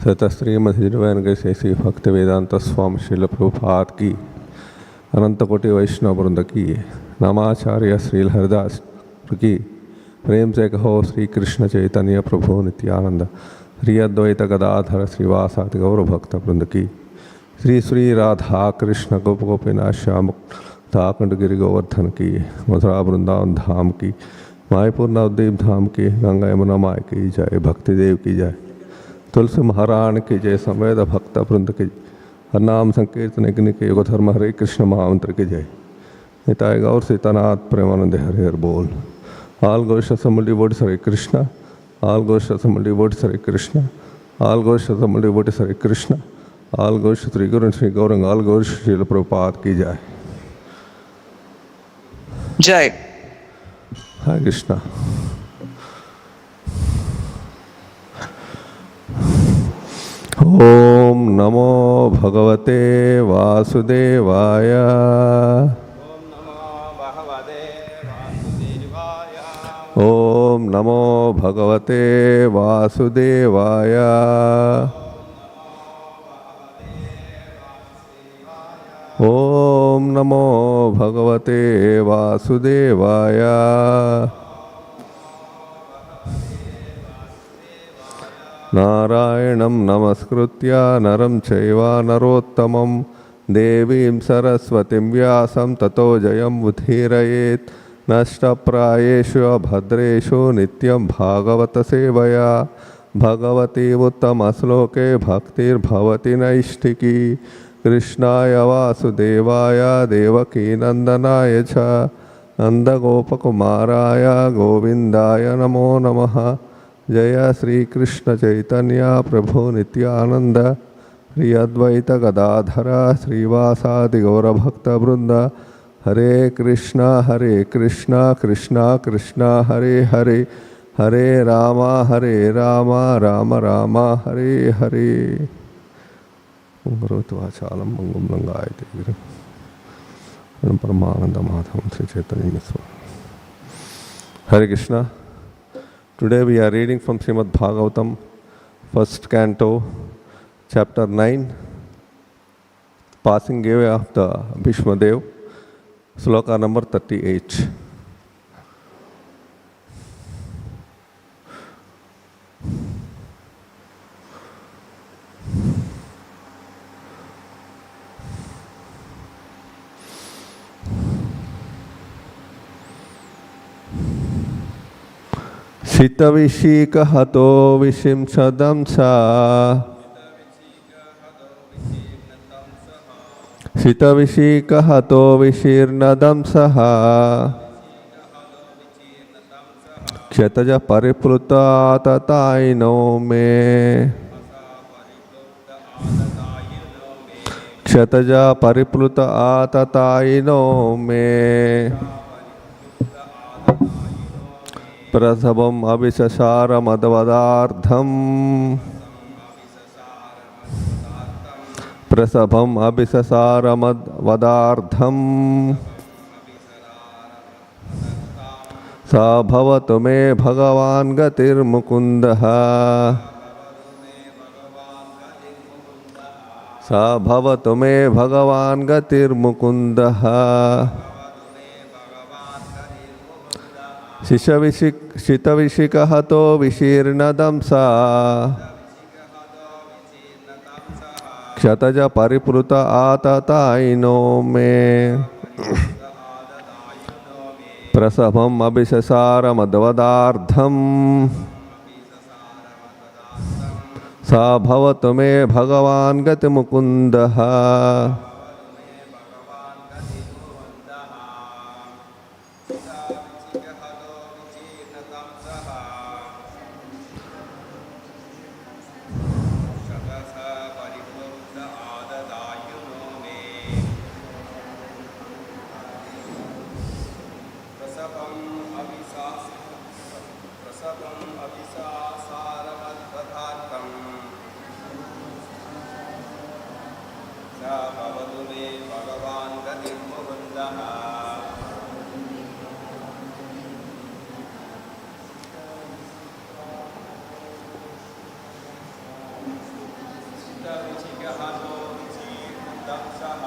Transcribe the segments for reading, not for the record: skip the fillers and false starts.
श्रीमद् भक्ति वेदांत स्वामी श्रील प्रभुपाद की अनंत कोटि वैष्णव वृंद की नामाचार्य श्रील हरिदास की प्रेम से कहो श्री कृष्ण चैतन्य प्रभु नित्यानंद श्री अद्वैत गदाधर श्रीवासादि गौर भक्त वृंद की श्री श्री राधा कृष्ण गोप गोपीनाथ श्याम ताकंड गिरि गोवर्धन की मथुरा वृंदावन धाम की मायपुर नवद्वीप धाम की गंगा यमुना माय की जय भक्ति देव की जय तुलसी महाराण की जय समेत भक्त वृंद की हर नाम संकीर्तन के युग धर्म हरे कृष्ण महामंत्र की जय निताय गौर सीतानाथ प्रेमानंद हरे हर बोल All Ghosts assembled devotees Hare Krishna. All Ghosts assembled devotees Hare Krishna. All Ghosts assembled devotees Hare Krishna. All Ghosts Sri Guru and Sri Gauranga. All Ghosts Srila Prabhupada ki jai. Jai. Hare Krishna. Om Namo Bhagavate Vasudevaya. ओम नमो भगवते वासुदेवाय। ओम नमो भगवते वासुदेवाय। नारायणं नमस्कृत्य नरं चैव नरोत्तमं देवीं सरस्वतीं व्यासं ततो जयं उदीरयेत्। नष्टप्रायेषु अभद्रेषु नित्यं भागवत सेवया भगवती उत्तमश्लोके भक्तिर्भवति नैष्ठिकी। कृष्णाय वासुदेवाय देवकी नंदनाय च नंदगोपकुमाराय गोविंदाय नमो नमः। जय श्री कृष्ण चैतन्य प्रभु नित्यानंद श्री अद्वैत गदाधर श्रीवासादि गौरभक्तवृंद। हरे कृष्णा कृष्णा कृष्णा हरे हरे हरे राम राम राम हरे हरे। वाचालम मंगम लंगायते परमानंद माधवम श्री चैतन्य मिश्र। हरे Krishna. Today we are reading from Srimad Bhagavatam, first canto, chapter 9, passing away of the Bhismadev. Sloka number 38. śita-viśikha-hato viśīrṇa-daṁśaḥ। śita-viśikha-hato viśīrṇa-daṁśaḥ। kṣataja-paripluta ātatāyino me। kṣataja-paripluta ātatāyino me। prasabham abhisasāra mad-vadhārthaṁ। prasabham abhisasāra mad-vadhārthaṁ। सा bhavatu me bhagavān gatir mukundaḥ। सा bhavatu me bhagavān gatir mukundaḥ। śita-viśikha-hato viśīrṇa-daṁśaḥ। kṣataja-paripluta ātatāyino me। prasabham abhisasāra mad-vadhārthaṁ। सा bhavatu me bhagavān gatir mukundaḥ। śita-viśikha-hato viśīrṇa-daṁśaḥ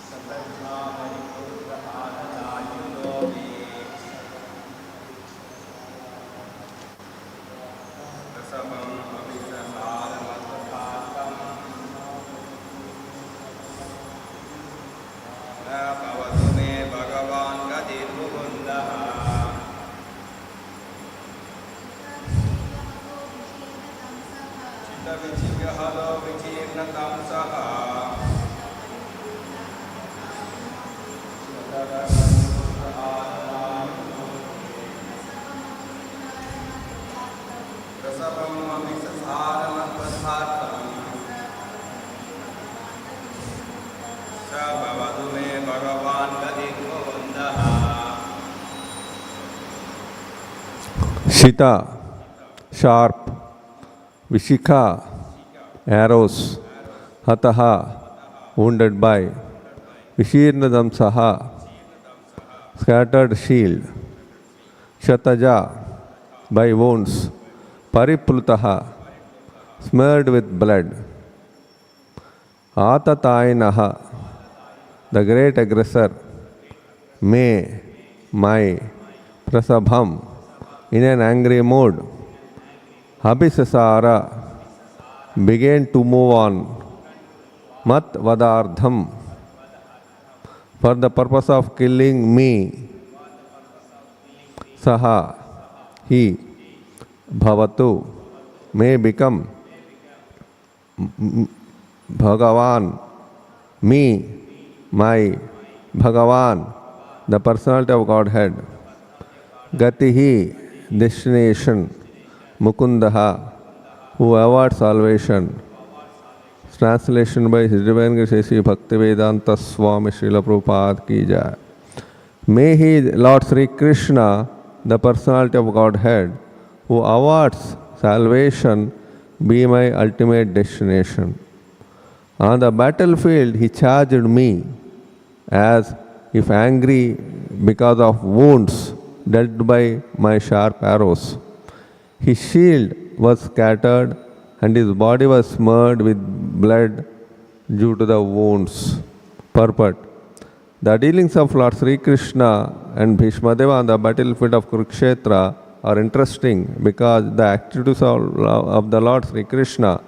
षतजपर ātatāyino prasabham abhisasāra mad-vadhārthaṁ bhavatu me bhagavān gatir mukundaḥ śita-viśikha-hato viśīrṇa-daṁśaḥ rasabham abhisasāra mad-vadhārthaṁ bhavatu me bhagavān gatir mukundaḥ Shita, sharp, Vishikha, arrows, hataḥ, wounded by, viśīrṇa-daṁśaḥ, scattered shield, षतजा, by wounds, pariplutaḥ, smeared with blood, ātatāyinaḥ, the great aggressor, my, prasabham, in an angry mood, abhisasāra, began to move on, mat-vadhārthaṁ, for the purpose of killing me, saha, he, bhavatu, may become, bhagavān, me, my, bhagavān, the personality of Godhead, gatiḥ, destination, mukundaḥ, who awards salvation. Translation by His Divine Grace Sri Bhaktivedanta Swami Srila Prabhupada ki jai. May He, Lord Śrī Kṛṣṇa, the personality of Godhead, who awards salvation, be my ultimate destination. On the battlefield, He charged me as if angry because of wounds dealt by my sharp arrows. His shield was scattered and his body was smeared with blood due to the wounds. Purport. The dealings of Lord Śrī Kṛṣṇa and Bhismadev on the battlefield of Kurukshetra are interesting because the activities of the Lord Śrī Kṛṣṇa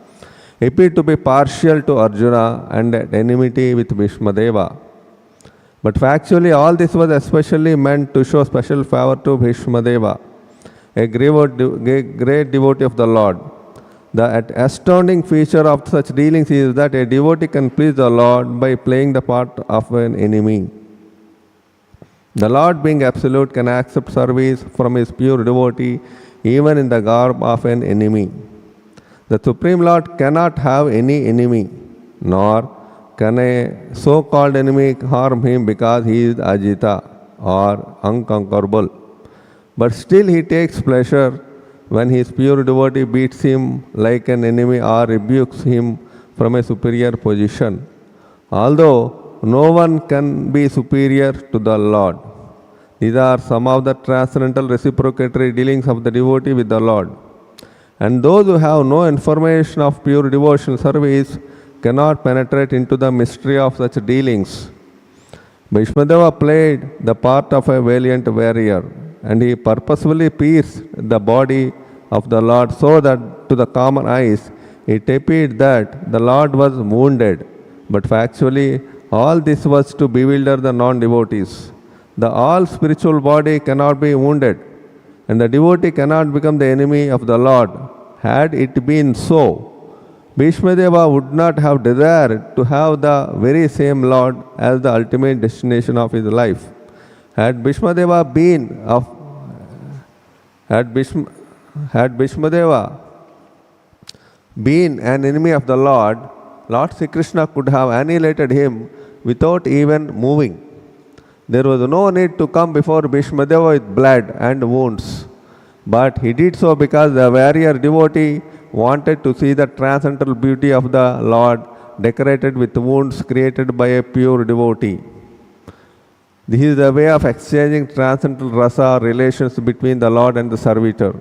appear to be partial to Arjuna and at enmity with Bhismadeva. But factually, all this was especially meant to show special favor to Bhismadeva, a great devotee of the Lord. The astounding feature of such dealings is that a devotee can please the Lord by playing the part of an enemy. The Lord, being absolute, can accept service from his pure devotee even in the garb of an enemy. The Supreme Lord cannot have any enemy, nor can a so-called enemy harm him because he is ajita or unconquerable. But still he takes pleasure when his pure devotee beats him like an enemy or rebukes him from a superior position. Although no one can be superior to the Lord. These are some of the transcendental reciprocatory dealings of the devotee with the Lord. And those who have no information of pure devotional service cannot penetrate into the mystery of such dealings. Bhismadeva played the part of a valiant warrior, and he purposefully pierced the body of the Lord so that to the common eyes it appeared that the Lord was wounded. But factually, all this was to bewilder the non-devotees. The all-spiritual body cannot be wounded, and the devotee cannot become the enemy of the Lord. Had it been so, Bhismadeva would not have desired to have the very same Lord as the ultimate destination of his life. Had Bhismadeva been an enemy of the Lord, Lord Śrī Kṛṣṇa could have annihilated him without even moving. There was no need to come before Bhismadeva with blood and wounds. But he did so because the warrior devotee wanted to see the transcendental beauty of the Lord decorated with wounds created by a pure devotee. This is the way of exchanging transcendental rasa relations between the Lord and the servitor.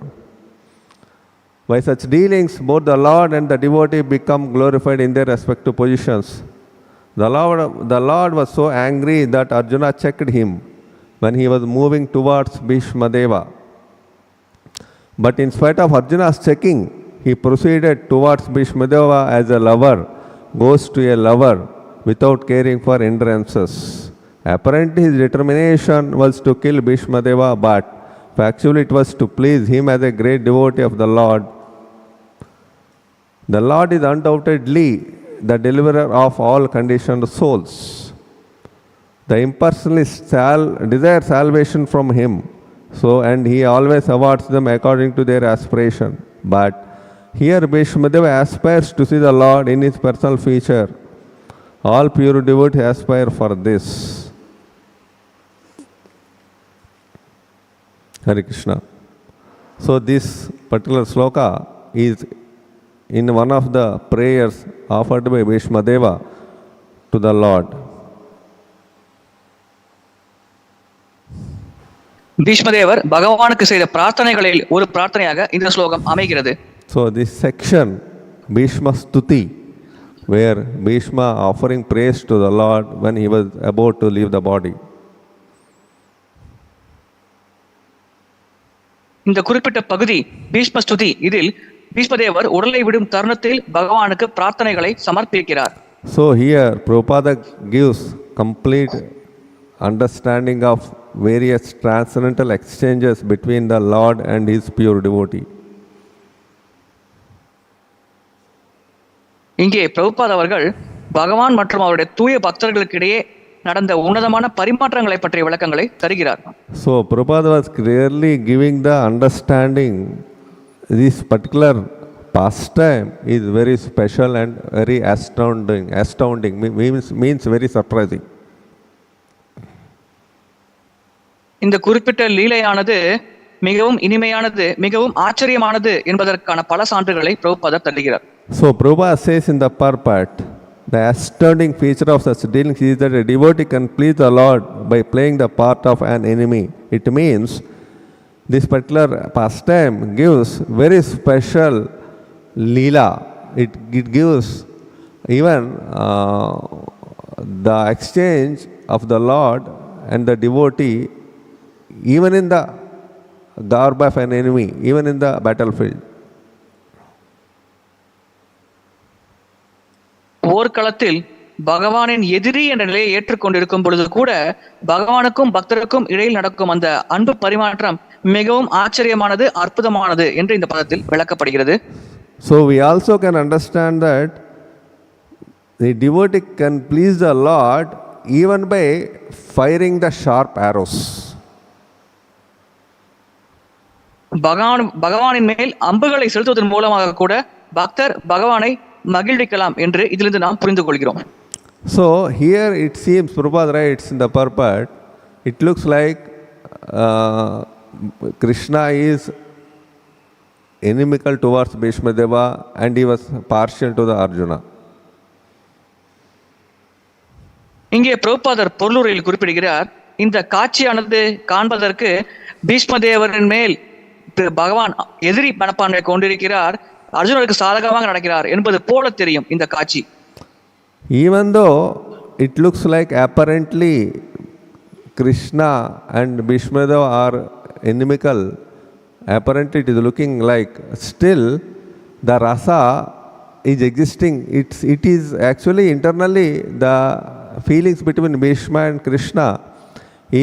By such dealings, both the Lord and the devotee become glorified in their respective positions. The Lord was so angry that Arjuna checked him when he was moving towards Bhismadeva. But in spite of Arjuna's checking, he proceeded towards Bhismadeva as a lover goes to a lover without caring for hindrances. Apparently his determination was to kill Bhismadeva, but factually it was to please him as a great devotee of the Lord. The Lord is undoubtedly the deliverer of all conditioned souls. The impersonalists desire salvation from him, and he always awards them according to their aspiration. But here Bhismadeva aspires to see the Lord in his personal feature. All pure devotees aspire for this. Hare Krishna. So this particular sloka is in one of the prayers offered by Bhismadeva to the Lord. பீஷ்மதேவர் பகவானுக்கு செய்த பிரார்த்தனைகளில் ஒரு பிரார்த்தனையாக இந்த ஸ்லோகம் அமைகிறது. So this section, Bhishma Stuti, where Bhishma offering praise to the Lord when he was about to leave the body. இந்த குறிப்பிட்ட பகுதி பீஷ்ம ஸ்துதி, இதில் பீஷ்மதேவர் உடலை விடும் தருணத்தில் பகவானுக்கு பிரார்த்தனைகளை சமர்ப்பிக்கிறார். So here Prabhupada gives complete understanding of various transcendental exchanges between the Lord and his pure devotee. இங்கே பிரபுபாத் அவர்கள் பகவான் மற்றும் அவருடைய தூய பக்தர்களுக்கிடையே நடந்த உன்னதமான பரிமாற்றங்களை பற்றிய விளக்கங்களை தருகிறார். So Prabhupada was clearly giving the understanding this particular pastime is very special and very astounding means very surprising. இந்த குறிப்பிட்ட லீலையானது மிகவும் இனிமையானது, மிகவும் ஆச்சரியமானது என்பதற்கான பல சான்றுகளை பிரபுபாதர் தருகிறார். So Prabhupada says in the purport, the astounding feature of such dealings is that a devotee can please the Lord by playing the part of an enemy. It means this particular pastime gives very special leela. It gives even the exchange of the Lord and the devotee even in the garb of an enemy, even in the battlefield. போர்க்களத்தில் பகவானின் எதிரி என்ற நிலையை ஏற்றுக்கொண்டிருக்கும் பொழுது கூட பகவானுக்கும் பக்தருக்கும் இடையில் நடக்கும் அந்த அன்பு பரிமாற்றம் மிகவும் ஆச்சரியமானது, அற்புதமானது என்று இந்த பதத்தில் விளக்கப்படுகிறது. So we also can understand that the devotee can please the Lord even by firing the sharp arrows. பகவானின் மேல் அம்புகளை செலுத்துவதன் மூலமாக கூட பக்தர் பகவானை மகிழ்விக்கலாம் என்று இதிலிருந்து நாம் புரிந்து கொள்கிறோம். So here it seems, Prabhupada writes in the purport, it looks like Krishna is inimical towards Bhismadeva and he was partial to the Arjuna. இங்கே பிரபுபாதர் பொருளுரையில் குறிப்பிடுகிறார், இந்த காட்சியானது காண்பதற்கு பீஷ்மதேவரின் மேல் பகவான் எதிரி மனப்பான்மை கொண்டிருக்கிறார், அர்ஜுனருக்கு சாதகமாக நடக்கிறார் என்பது போல தெரியும் இந்த காட்சி. Even though it looks like apparently Krishna and Bhismadeva are inimical, apparently it is looking like, still the rasa is existing. It is actually internally the feelings between Bhishma and Krishna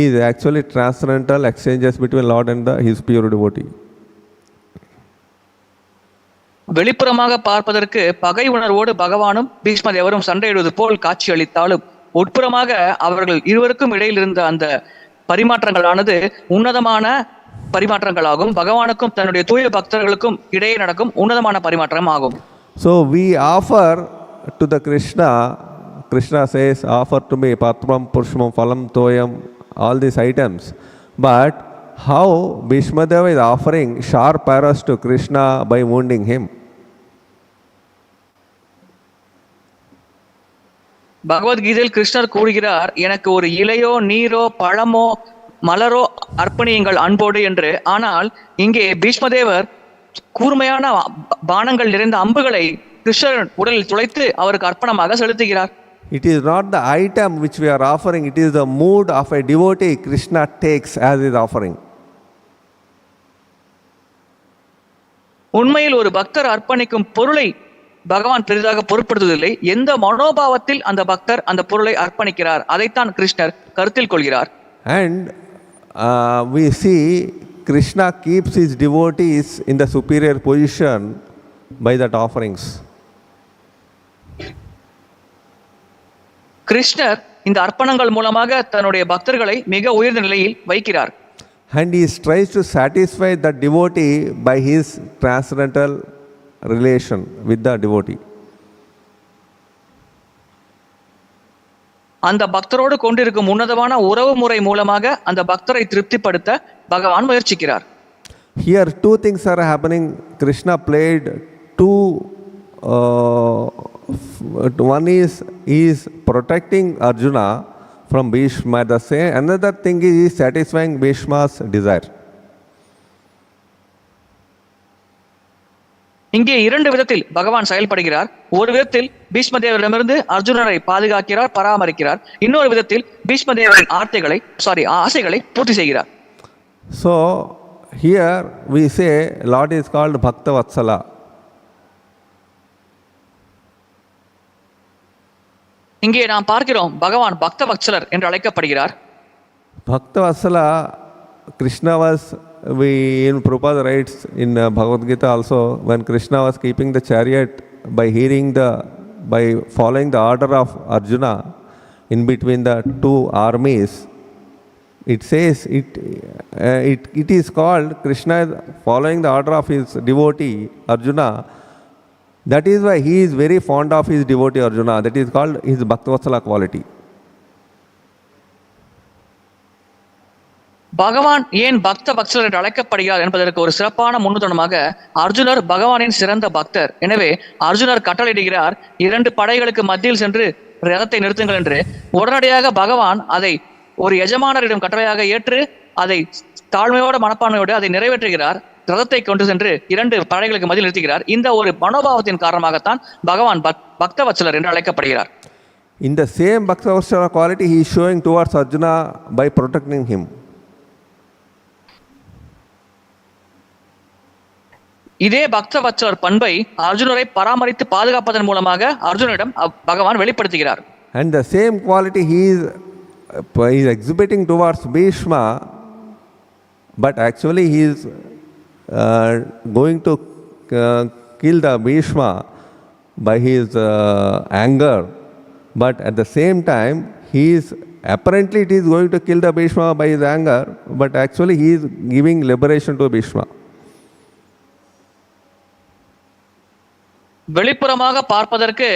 is actually transcendental exchanges between Lord and his pure devotee. வெளிப்புறமாக பார்ப்பதற்கு பகை உணர்வோடு பகவானும் பீஷ்மதேவரும் சண்டையிடுவது போல் காட்சி அளித்தாலும் உட்புறமாக அவர்கள் இருவருக்கும் இடையில் இருந்த அந்த பரிமாற்றங்களானது உன்னதமான பரிமாற்றங்களாகும். பகவானுக்கும் தன்னுடைய தூய பக்தர்களுக்கும் இடையே நடக்கும் உன்னதமான பரிமாற்றம் ஆகும். So we offer to the Krishna says, offer to me patram purusham phalam toyam, all these items. But how Bhismadeva is offering sharp arrows to Krishna by wounding him? பகவத்கீதையில் கிருஷ்ணர் கூறுகிறார், எனக்கு ஒரு இலையோ நீரோ பழமோ மலரோ அர்ப்பணியுங்கள் அன்போடு என்று. ஆனால் இங்கே பீஷ்மதேவர் கூர்மையான பானங்கள் நிறைந்த அம்புகளை கிருஷ்ணர் உடலில் துளைத்து அவருக்கு அர்ப்பணமாக செலுத்துகிறார். It is not the item which we are offering, it is the mood of a devotee Krishna takes as his offering. உண்மையில் ஒரு பக்தர் அர்ப்பணிக்கும் பொருளை பகவான் பெரிதாக பொருட்படுத்துவதில்லை. எந்த மனோபாவத்தில் அந்த பக்தர் அந்த பொருளை அர்ப்பணிக்கிறார் அதைத்தான் கிருஷ்ணர் கருத்தில் கொள்கிறார். And we see Krishna keeps his devotees in the superior position by that offerings. கிருஷ்ணர் இந்த அர்ப்பணங்கள் மூலமாக தன்னுடைய பக்தர்களை மிக உயர்ந்த நிலையில் வைக்கிறார். And he tries to satisfy the devotee by his transcendental relation with the devotee. அந்த பக்தரோடு கொண்டிருக்கும் உன்னதமான உறவு முறை மூலமாக அந்த பக்தரை திருப்திப்படுத்த பகவான் முயற்சிக்கிறார். Here two things are happening. Krishna played two one is he is protecting Arjuna from Bhishma. The same another thing is he is satisfying Bhishma's desire. இங்கே இரண்டு விதத்தில் பகவான் செயல்படுகிறார். ஒரு விதத்தில் பீஷ்மதேவரிடமிருந்து அர்ஜுனரை பாதுகாக்கிறார், பராமரிக்கிறார். இன்னொரு விதத்தில் பீஷ்மதேவரின் ஆசைகளை பூர்த்தி செய்கிறார். So here we say Lord is called Bhakta Vatsala. இங்கே நாம் பார்க்கிறோம் பகவான் பக்த வத்சலர் என்று அழைக்கப்படுகிறார். Bhakta Vatsala, Krishna was, in Prabhupada writes in Bhagavad Gita also, when Krishna was keeping the chariot by following the order of Arjuna in between the two armies, it says it is called Krishna following the order of his devotee Arjuna. That is why he is very fond of his devotee Arjuna. That is called his Bhakta-vatsala quality. பகவான் ஏன் பக்த பக்தர் என்று அழைக்கப்படுகிறார் என்பதற்கு ஒரு சிறப்பான முன்னுதாரணமாக அர்ஜுனர் பகவானின் சிறந்த பக்தர். எனவே அர்ஜுனர் கட்டளையிடுகிறார், 2 படைகளுக்கு மத்தியில் சென்று ரதத்தை நிறுத்துங்கள் என்று. உடனடியாக பகவான் அதை ஒரு எஜமானரிடம் கட்டளையாக ஏற்று அதை தாழ்மையோட மனப்பான்மையோடு அதை நிறைவேற்றுகிறார். ரதத்தை கொண்டு சென்று 2 படைகளுக்கு மத்தியில் நிறுத்துகிறார். இந்த ஒரு மனோபாவத்தின் காரணமாகத்தான் பகவான் பக்த வத்சலர் என்று அழைக்கப்படுகிறார். In the same Bhakta Vatsala quality he is showing towards Arjuna by protecting him. இதே பக்த வத்சலர் பண்பை அர்ஜுனரை பராமரித்து பாதுகாப்பதன் மூலமாக அர்ஜுனிடம் பகவான் வெளிப்படுத்துகிறார். And the same quality he is exhibiting towards Bhishma, but actually he is going to kill the Bhishma by his anger, but at the same time he is apparently it is going to kill the Bhishma by his anger, but actually he is giving liberation to Bhishma. வெளிப்புறமாக பார்ப்பதற்கு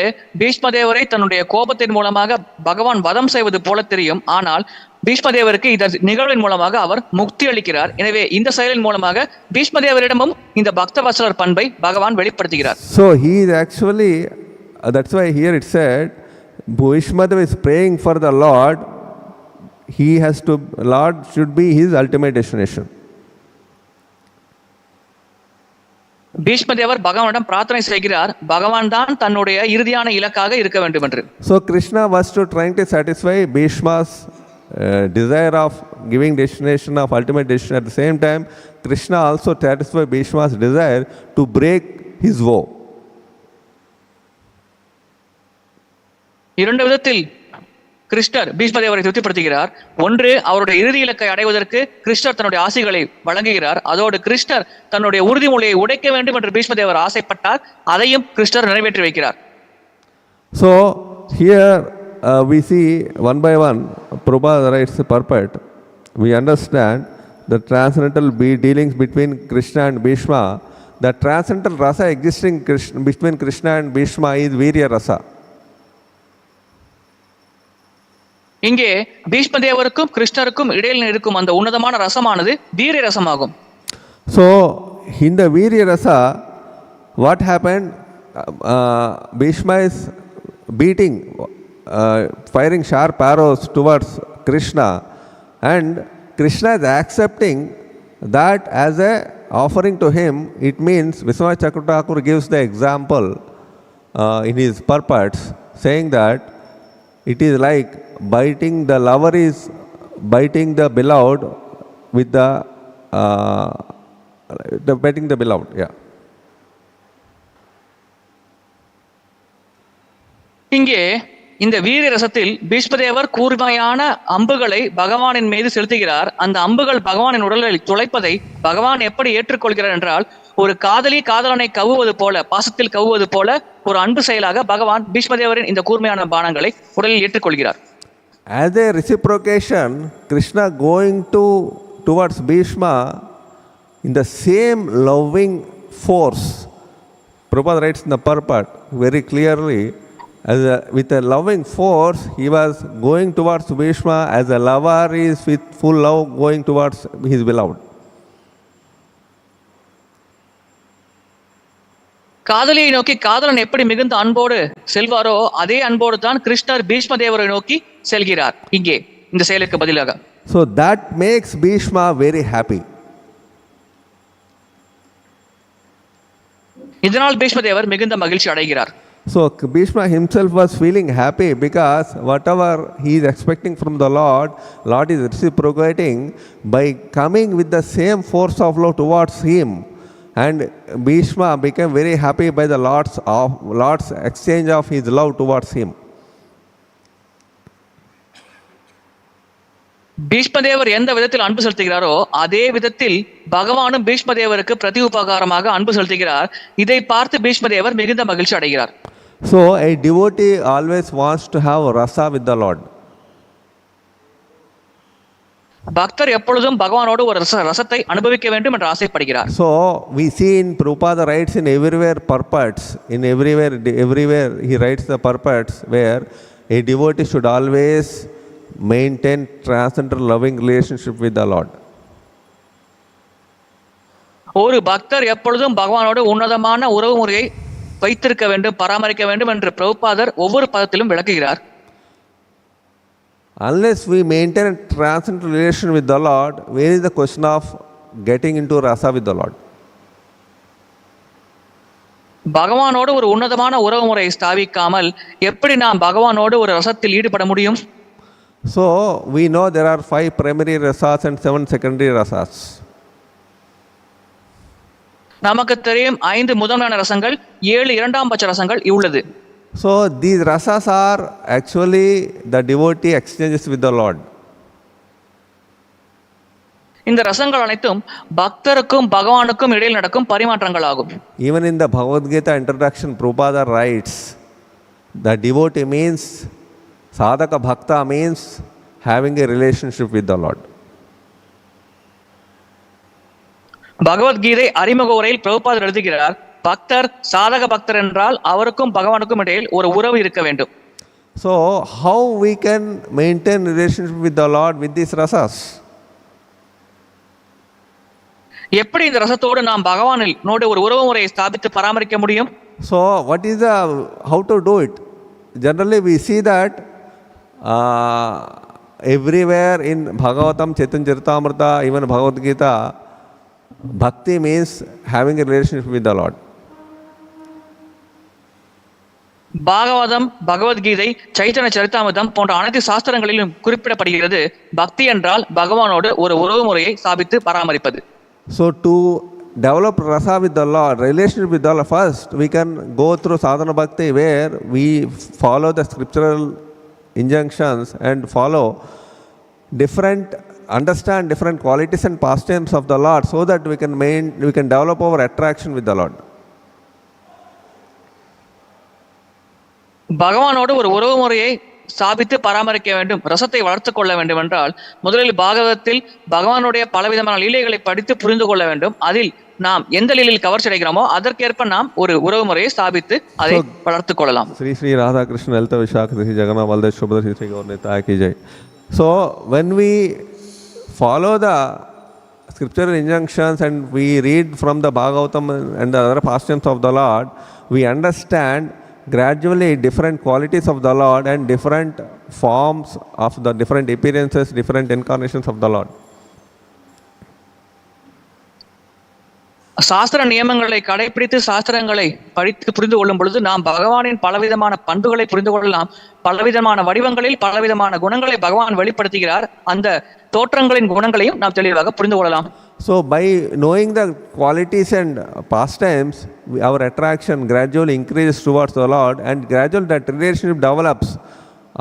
பீஷ்மதேவரை தன்னுடைய கோபத்தின் மூலமாக பகவான் வதம் செய்வது போல தெரியும். ஆனால் பீஷ்மதேவருக்கு இந்த நிகழ்வின் மூலமாக அவர் முக்தி அளிக்கிறார். எனவே இந்த செயலின் மூலமாக பீஷ்மதேவரிடமும் இந்த பக்த வத்சலர் பண்பை பகவான் வெளிப்படுத்துகிறார். So he is actually, that's why here it said Bhishmadev is praying for the Lord. Lord should be his ultimate destination. பீஷ்மதேவர் பகவானிடம் பிரார்த்தனை செய்கிறார், பகவான் தான் தன்னுடைய இறுதியான இலக்காக இருக்க வேண்டும் என்று. So Krishna was trying to satisfy Bhishma's desire of giving destination of ultimate destination. At the same time Krishna also satisfied Bhishma's desire to break his vow. இரண்டு விதத்தில் கிருஷ்ணர் பீஷ்மதேவரை திருப்திப்படுத்துகிறார். ஒன்று, அவருடைய இறுதி இலக்கை அடைவதற்கு கிருஷ்ணர் தன்னுடைய ஆசைகளை வழங்குகிறார். அதோடு கிருஷ்ணர் தன்னுடைய உறுதிமொழியை உடைக்க வேண்டும் என்று பீஷ்மதேவர் ஆசைப்பட்டார். அதையும் கிருஷ்ணர் நிறைவேற்றி வைக்கிறார். So here we see one by one Prabhupada writes the purport. We understand the transcendental dealings between Krishna and Bhishma. The transcendental rasa existing between Krishna and Bhishma is virya rasa. இங்கே பீஷ்மதேவருக்கும் கிருஷ்ணருக்கும் இடையில் இருக்கும் அந்த உன்னதமான ரசமானது வீரிய ரசமாகும். So in the virya rasa what happened? Bhishma is beating, firing sharp arrows towards Krishna, and Krishna is accepting that as a offering to him, it means Vishwanath Chakravarti Thakur gives the example in his purports, saying that it is like the lover is biting the beloved with biting the beloved. Yeah. இங்கே இந்த வீர ரசத்தில் பீஷ்மதேவர் கூர்மையான அம்புகளை பகவானின் மீது செலுத்துகிறார். அந்த அம்புகள் பகவானின் உடலில் துளைப்பதை பகவான் எப்படி ஏற்றுக்கொள்கிறார் என்றால், ஒரு காதலி காதலனை கவ்வுவது போல, பாசத்தில் கவ்வுவது போல ஒரு அன்பு செயலாக பகவான் பீஷ்மதேவரின் இந்த கூர்மையான பானங்களை உடலில் ஏற்றுக்கொள்கிறார். As a reciprocation, Krishna going towards Bhishma in the same loving force. Prabhupada writes in the purport very clearly, with a loving force, he was going towards Bhishma as a lover is with full love going towards his beloved. காதலியை நோக்கி காதலன் எப்படி மிகுந்த அன்போடு செல்வாரோ அதே அன்போடு தான் கிருஷ்ணர் பீஷ்மதேவரை நோக்கி செல்கிறார் இங்கே இந்த செயலுக்கு பதிலாக. So that makes Bhishma very happy. இதனால் பீஷ்மதேவர் மிகுந்த மகிழ்ச்சி அடைகிறார். So Bhishma himself was feeling happy because whatever he is expecting from the Lord is reciprocating by coming with the same force of love towards him. And Bhishma became very happy by the Lord's exchange of his love towards him. பீஷ்மதேவர் எந்த விதத்தில் அன்பு செலுத்துகிறாரோ அதே விதத்தில் பகவானும் பீஷ்மதேவருக்கு பிரதி உபகாரமாக அன்பு செலுத்துகிறார். இதை பார்த்து பீஷ்மதேவர் மிகுந்த மகிழ்ச்சி அடைகிறார். So a devotee always wants to have rasa with the Lord. பக்தர் எப்பொழுதும் பகவானோடு ஒரு ரசத்தை அனுபவிக்க வேண்டும் என்று ஆசைப்படுகிறார். So we see in Prabhupada writes in everywhere purports, in everywhere he writes the purports where a devotee should always maintain transcendental loving relationship with the Lord. ஒரு பக்தர் எப்பொழுதும் பகவானோடு உன்னதமான உறவு முறையை வைத்திருக்க வேண்டும், பராமரிக்க வேண்டும் என்று பிரபுபாதர் ஒவ்வொரு பதத்திலும் விளக்குகிறார். Unless we maintain a transcendental relation with the Lord, where is the question of getting into rasa with the Lord? பகவானோடு ஒரு உன்னதமான உறவு முறையை ஸ்தாபிக்காமல் எப்படி நாம் பகவானோடு ஒரு ரசத்தில் ஈடுபட முடியும்? So we know there are 5 primary rasas and 7 secondary rasas. நமக்கு தெரியும் 5 முதன்மையான ரசங்கள், 7 இரண்டாம் பட்ச ரசங்கள் உள்ளது. So these rasas are actually the devotee exchanges with the Lord. இந்த ரசங்கள் அனைத்தும் பக்தருக்கும் பகவானுக்கும் இடையில் நடக்கும் பரிமாற்றங்கள் ஆகும். Even in the Bhagavad Gita introduction, Prabhupada writes, the devotee means, sadhaka bhakta means having a relationship with the Lord. Bhagavad Gita அறிமுக உரையில் பிரபுபாதர் எழுதுகிறார், பக்தர் சாதக பக்தர் என்றால் அவருக்கும் பகவானுக்கும் இடையில் ஒரு உறவு இருக்க வேண்டும். So how we can maintain relationship with the Lord with these rasas? எப்படி இந்த ரசத்தோடு நாம் பகவானோடு ஒரு உறவு முறையை ஸ்தாபித்து பராமரிக்க முடியும்? So what is how to do it? Generally we see that everywhere in Bhagavatam, Chaitanya Charitamrita, even Bhagavad Gita, bhakti means having a relationship with the Lord. Bhagavatam, Bhagavad Gita, Chaitanya சரிதாமிர்தம் போன்ற அனைத்து சாஸ்திரங்களிலும் குறிப்பிடப்படுகிறது பக்தி என்றால் பகவானோடு ஒரு உறவு முறையை ஸ்தாபித்து பராமரிப்பது. So to develop rasa with the Lord, relationship with the Lord, first we can go through sadhana bhakti where we follow the scriptural injunctions and understand different qualities and pastimes of the Lord so that we can develop our attraction with the Lord. பகவானோடு ஒரு உறவு முறையை ஸ்தாபித்து பராமரிக்க வேண்டும், ரசத்தை வளர்த்துக் கொள்ள வேண்டும் என்றால் முதலில் பாகவதத்தில் பகவானுடைய பலவிதமான லீலைகளை படித்து புரிந்து கொள்ள வேண்டும். அதில் நாம் எந்த லீலையில் கவர்ச்சி அடைகிறோமோ அதற்கேற்ப நாம் ஒரு உறவு முறையை ஸ்தாபித்து அதை வளர்த்துக் கொள்ளலாம். ஸ்ரீ ஸ்ரீ ராதா கிருஷ்ண லலிதா விசாக ஸ்ரீ ஜெகநாத வல்தேவ சுபத ஸ்ரீ கௌரநிதாய கி Jai. So when we follow the scriptural injunctions and we read from the Bhagavatam and the other pastimes of the Lord, we understand gradually different qualities of the Lord and different forms of the different appearances, different incarnations of the Lord. சாஸ்திர நியமங்களை கடைபிடித்து சாஸ்திரங்களை படித்து புரிந்து கொள்ளும் பொழுது நாம் பகவானின் பலவிதமான பண்புகளை புரிந்து கொள்ளலாம். பலவிதமான வடிவங்களில் பலவிதமான குணங்களை பகவான் வெளிப்படுத்துகிறார். அந்த தோற்றங்களின் குணங்களையும் நாம் தெளிவாக புரிந்து கொள்ளலாம். So by knowing the qualities and pastimes, our attraction gradually increases towards the Lord, and gradually that relationship develops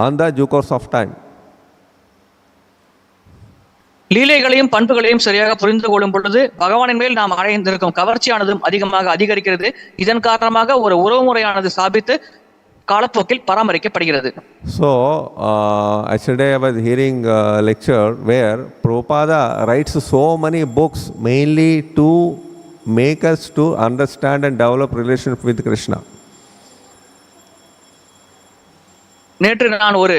on the due course of time. லீலைகளையும் பண்புகளையும் சரியாக புரிந்து கொள்ளும் பொழுது பகவானின் மேல் நாம் அடைந்திருக்கும் கவர்ச்சியானதும் அதிகமாக அதிகரிக்கிறது. இதன் காரணமாக ஒரு உறவுமுறையானது ஸ்தாபித்து காலப்போக்கில் பராமரிக்கப்படுகிறது. So yesterday I was hearing a lecture where Prabhupada writes so many books mainly to make us to understand and develop relationship with Krishna. நேற்று நான் ஒரு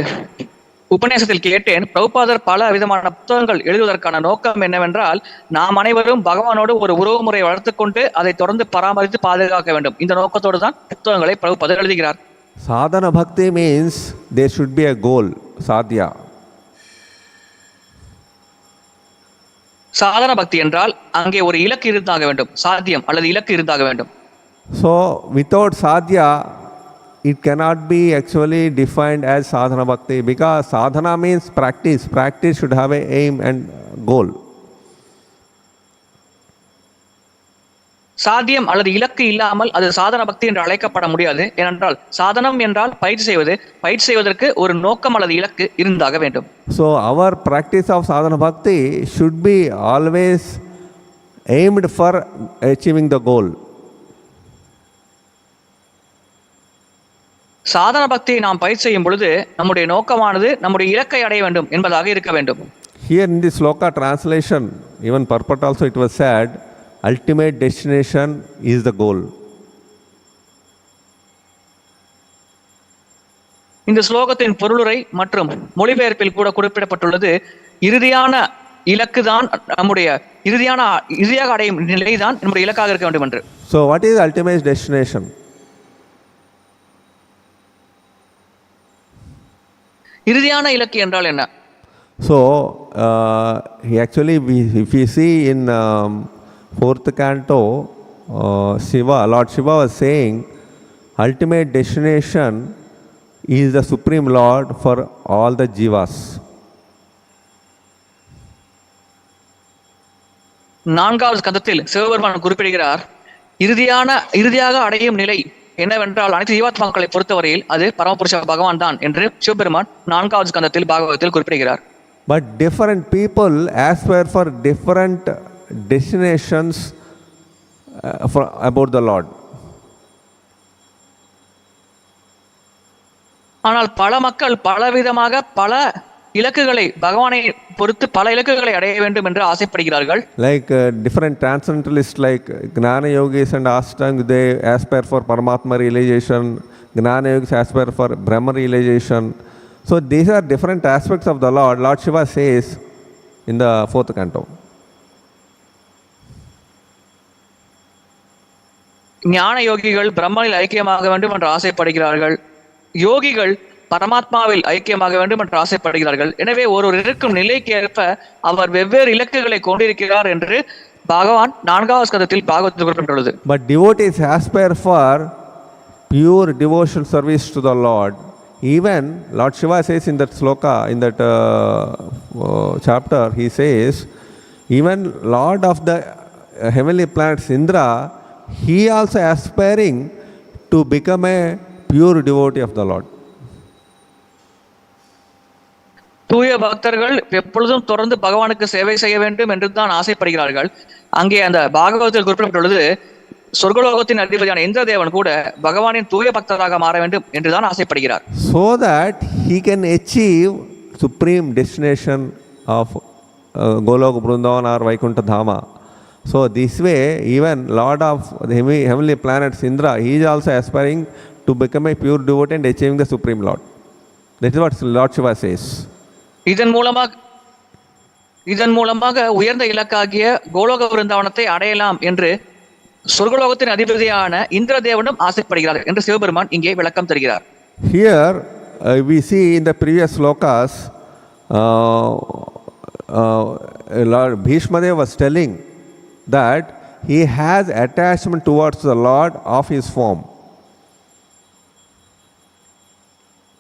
உபன்யாசத்தில் கேட்டேன், பிரபுபாதர் பல விதமான புத்தகங்கள் எழுதுவதற்கான நோக்கம் என்னவென்றால் நாம் அனைவரும் பகவானோடு ஒரு உறவுமுறை வளர்த்துக்கொண்டு அதை தொடர்ந்து பராமரித்து பாதுகாக்க வேண்டும். இந்த நோக்கத்தோடு தான் புத்தகங்களை பிரபுபாதர் எழுதுகிறார். Sadhana bhakti means there should be a goal, sadhya. சாதன பக்தி என்றால் அங்கே ஒரு இலக்கு இருந்தாக வேண்டும், சாத்தியம் அல்லது இலக்கு இருந்தாக வேண்டும். So without sadhya, it cannot be actually defined as sadhana bhakti, because sadhana means practice. Practice should have an aim and goal. சாத்தியம் அல்லது இலக்கு இல்லாமல் அது சாதன பக்தி என்று அழைக்கப்பட முடியாது. ஏனென்றால் சாதனம் என்றால் பயிற்சி செய்வது, பயிற்சி செய்வதற்கு ஒரு நோக்கம் அல்லது இலக்கு இருந்தாக வேண்டும். So our practice of sadhana bhakti should be always aimed for achieving the goal. சாதன பக்தியை நாம் பயிற்சி செய்யும் பொழுது நம்முடைய நோக்கமானது நம்முடைய இலக்கை அடைய வேண்டும் என்பதாக இருக்க வேண்டும். Here in this sloka translation, even purport also it was said, ultimate destination is the goal. இந்த ஸ்லோகத்தின் பொருளுரை மற்றும் மொழிபெயர்ப்பில் கூட குறிப்பிடப்பட்டுள்ளது, இறுதியான இலக்கு தான் நம்முடைய இறுதியாக அடையும் நிலைதான் நம்முடைய இலக்காக இருக்க வேண்டும் என்று. So what is ultimate destination? இறுதியான இலக்கு என்றால் என்ன? So actually if we see in 4th canto, Lord Shiva was saying ultimate destination is the Supreme Lord for all the jivas. 4வது ஸ்கந்தத்தில் சிவபெருமான் குறிப்பிடுகிறார், இறுதியாக அடையும் நிலை என்னவென்றால் அனைத்து ஜீவாத்மாக்களை பொறுத்தவரையில் அது பரமபுருஷ பகவான் தான் என்று சிவபெருமான் 4வது ஸ்கந்தத்தில் பாகவதத்தில் குறிப்பிடுகிறார். But different people aspire for different destinations about the Lord. ஆனால் பல மக்கள் பலவிதமாக பல இலக்குகளை பகவானை பொறுத்து பல இலக்குகளை அடைய வேண்டும் என்று ஆசைப்படுகிறார்கள். Like different transcendentalists like Gnana Yogis and Ashtanga, they aspire for Paramatma realization. Gnana Yogis aspire for Brahma realization. So these are different aspects of the Lord. Lord Shiva says in the 4th canto. ஞான யோகிகள் பிரம்மனில் ஐக்கியமாக வேண்டும் என்று ஆசைப்படுகிறார்கள். யோகிகள் பரமாத்மாவில் ஐக்கியமாக வேண்டும் என்று ஆசைப்படுகிறார்கள். எனவே ஒருவர் இருக்கும் நிலைக்கு ஏற்ப அவர் வெவ்வேறு இலக்குகளை கொண்டிருக்கிறார் என்று பகவான் 4வது ஸ்கந்தத்தில் பாகவதத்தில் குறிப்பிட்டுள்ளது. But devotees aspire for pure devotional service to the Lord. Even Lord Shiva says in that sloka, in that chapter, he says, even Lord of the heavenly planets Indra, he also aspiring to become a pure devotee of the Lord. தூய பக்தர்கள் எப்பொழுதும் தொடர்ந்து பகவானுக்கு சேவை செய்ய வேண்டும் என்று தான் ஆசைப்படுகிறார்கள். அங்கே அந்த பாகவதத்தில் குறிப்பிடப்பட்டுள்ளது, சொர்க்கலோகத்தின் அதிபதியான இந்திரதேவன் கூட பகவானின் தூய பக்தராக மாற வேண்டும் என்றுதான் ஆசைப்படுகிறார். So that he can achieve supreme destination of Golok, Vrindavan or Vaikuntha Dhama. So this way, even Lord of the heavenly planets Indra, he is also aspiring to become a pure devotee and achieving the Supreme Lord. That is what Lord Shiva says. இதன் மூலமாக உயர்ந்த இலக்காகிய கோலோக விருந்தாவனத்தை அடையலாம் என்று சொர்க்கலோகத்தின் அதிபதியான இந்திரதேவனும் ஆசைப்படுகிறார் என்று சிவபெருமான் இங்கே விளக்கம் தருகிறார். Here we see in the previous slokas, Lord Bhismadev was telling that he has attachment towards the Lord of his form.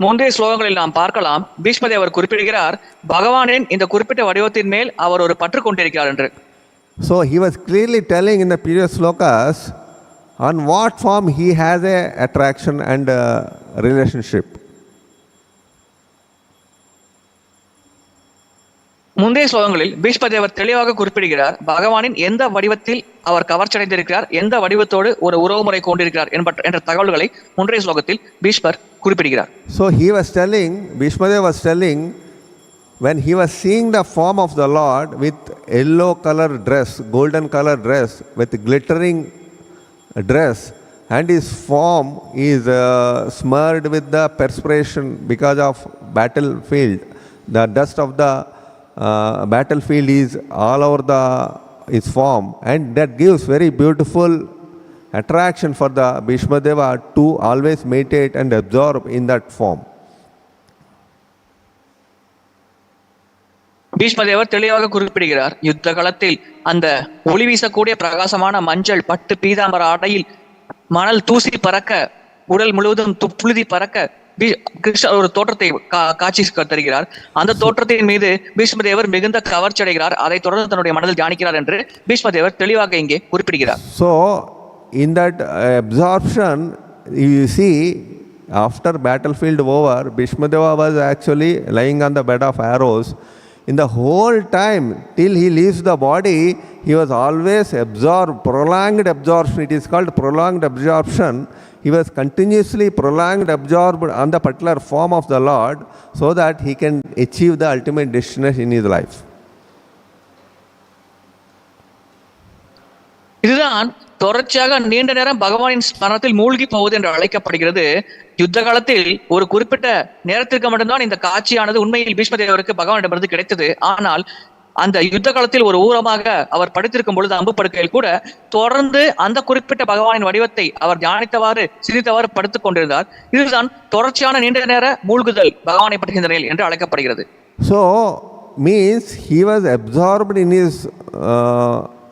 முந்தைய ஸ்லோகங்களில் நாம் பார்க்கலாம், பீஷ்மதேவர் குறிப்பிடுகிறார் பகவானின் இந்த குறிப்பிட்ட வடிவத்தின் மேல் அவர் ஒரு பற்று கொண்டிருக்கிறார் என்று. So he was clearly telling in the previous slokas on what form he has a attraction and a relationship. முந்தைய ஸ்லோகங்களில் பீஷ்மதேவர் தெளிவாக குறிப்பிடுகிறார் பகவானின் எந்த வடிவத்தில் அவர் கவர்ச்சியடைந்திருக்கிறார், எந்த வடிவத்தோடு ஒரு உறவுமுறை கொண்டிருக்கிறார் என்ற தகவல்களை முந்தைய ஸ்லோகத்தில் பீஷ்மர் குறிப்பிடுகிறார். So he was telling, Bhishmadev was telling, when he was seeing the form of the Lord with yellow color dress, golden color dress, with glittering dress, and his form is smeared with the perspiration because of battlefield. The dust of the battlefield is all over his form, and that gives very beautiful attraction for the Bhishmadeva to always meditate and absorb in that form. பீஷ்மதேவர் தெளிவாக குறிப்பிடுகிறார் யுத்த காலத்தில் அந்த ஒளி வீசக்கூடிய பிரகாசமான மஞ்சள் பட்டு பீதாம்பர ஆடையில் மணல் தூசி பறக்க, உடல் முழுவதும் புழுதி பறக்க கிருஷ்ணர் ஒரு தோற்றத்தை காட்சி தருகிறார். அந்த தோற்றத்தின் மீது பீஷ்மதேவர் மிகுந்த கவர்ச்சி அடைகிறார். அதை தொடர்ந்து தன்னுடைய மனதில் தியானிக்கிறார் என்று பீஷ்மதேவர் தெளிவாக இங்கே குறிப்பிடுகிறார். So in that absorption, you see, after battlefield over, Bhishmadeva was actually lying on the bed of arrows. In the whole time till he leaves the body, he was always absorbed, prolonged absorption. It is called prolonged absorption. He was continuously prolonged absorbed on the particular form of the Lord so that he can achieve the ultimate destination in his life. இதுதான் தொடர்ச்சியாக நீண்ட நேரம் பகவானின் ஸ்மரணத்தில் மூழ்கி போவது என்று அழைக்கப்படுகிறது. யுத்த காலத்தில் ஒரு குறிப்பிட்ட நேரத்திற்கு மட்டும்தான் இந்த காட்சியானது உண்மையில் பீஷ்மதேவருக்கு பகவானிடமிருந்து கிடைத்தது. ஆனால் அந்த யுத்த காலத்தில் ஒரு ஊரமாக அவர் படுத்திருக்கும் பொழுது அம்பு படுக்கையில் கூட தொடர்ந்து அந்த குறிப்பிட்ட பகவானின் வடிவத்தை அவர் தியானித்தவாறு சிந்தித்தவாறு படுத்துக் கொண்டிருந்தார். இதுதான் தொடர்ச்சியான நீண்ட நேர மூழ்குதல் பகவானை பற்றிய சிந்தனையில் என்று அழைக்கப்படுகிறது. So means he was absorbed in his